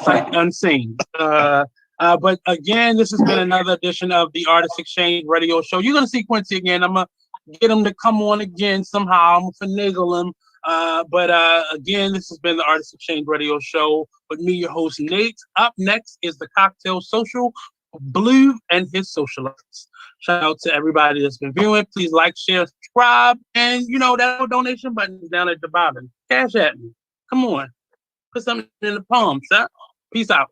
Sight unseen. But again, this has been another edition of the Artist Exchange radio show. You're going to see Quincy again. I'm going to get him to come on again somehow. I'm going to finagle him But again, this has been the Artist Exchange Radio Show with me, your host, Nate. Up next is the Cocktail Social, Blue and his socialites. Shout out to everybody that's been viewing. Please like, share, subscribe, and that little donation button is down at the bottom. Cash at me. Come on. Put something in the palms, huh? Peace out.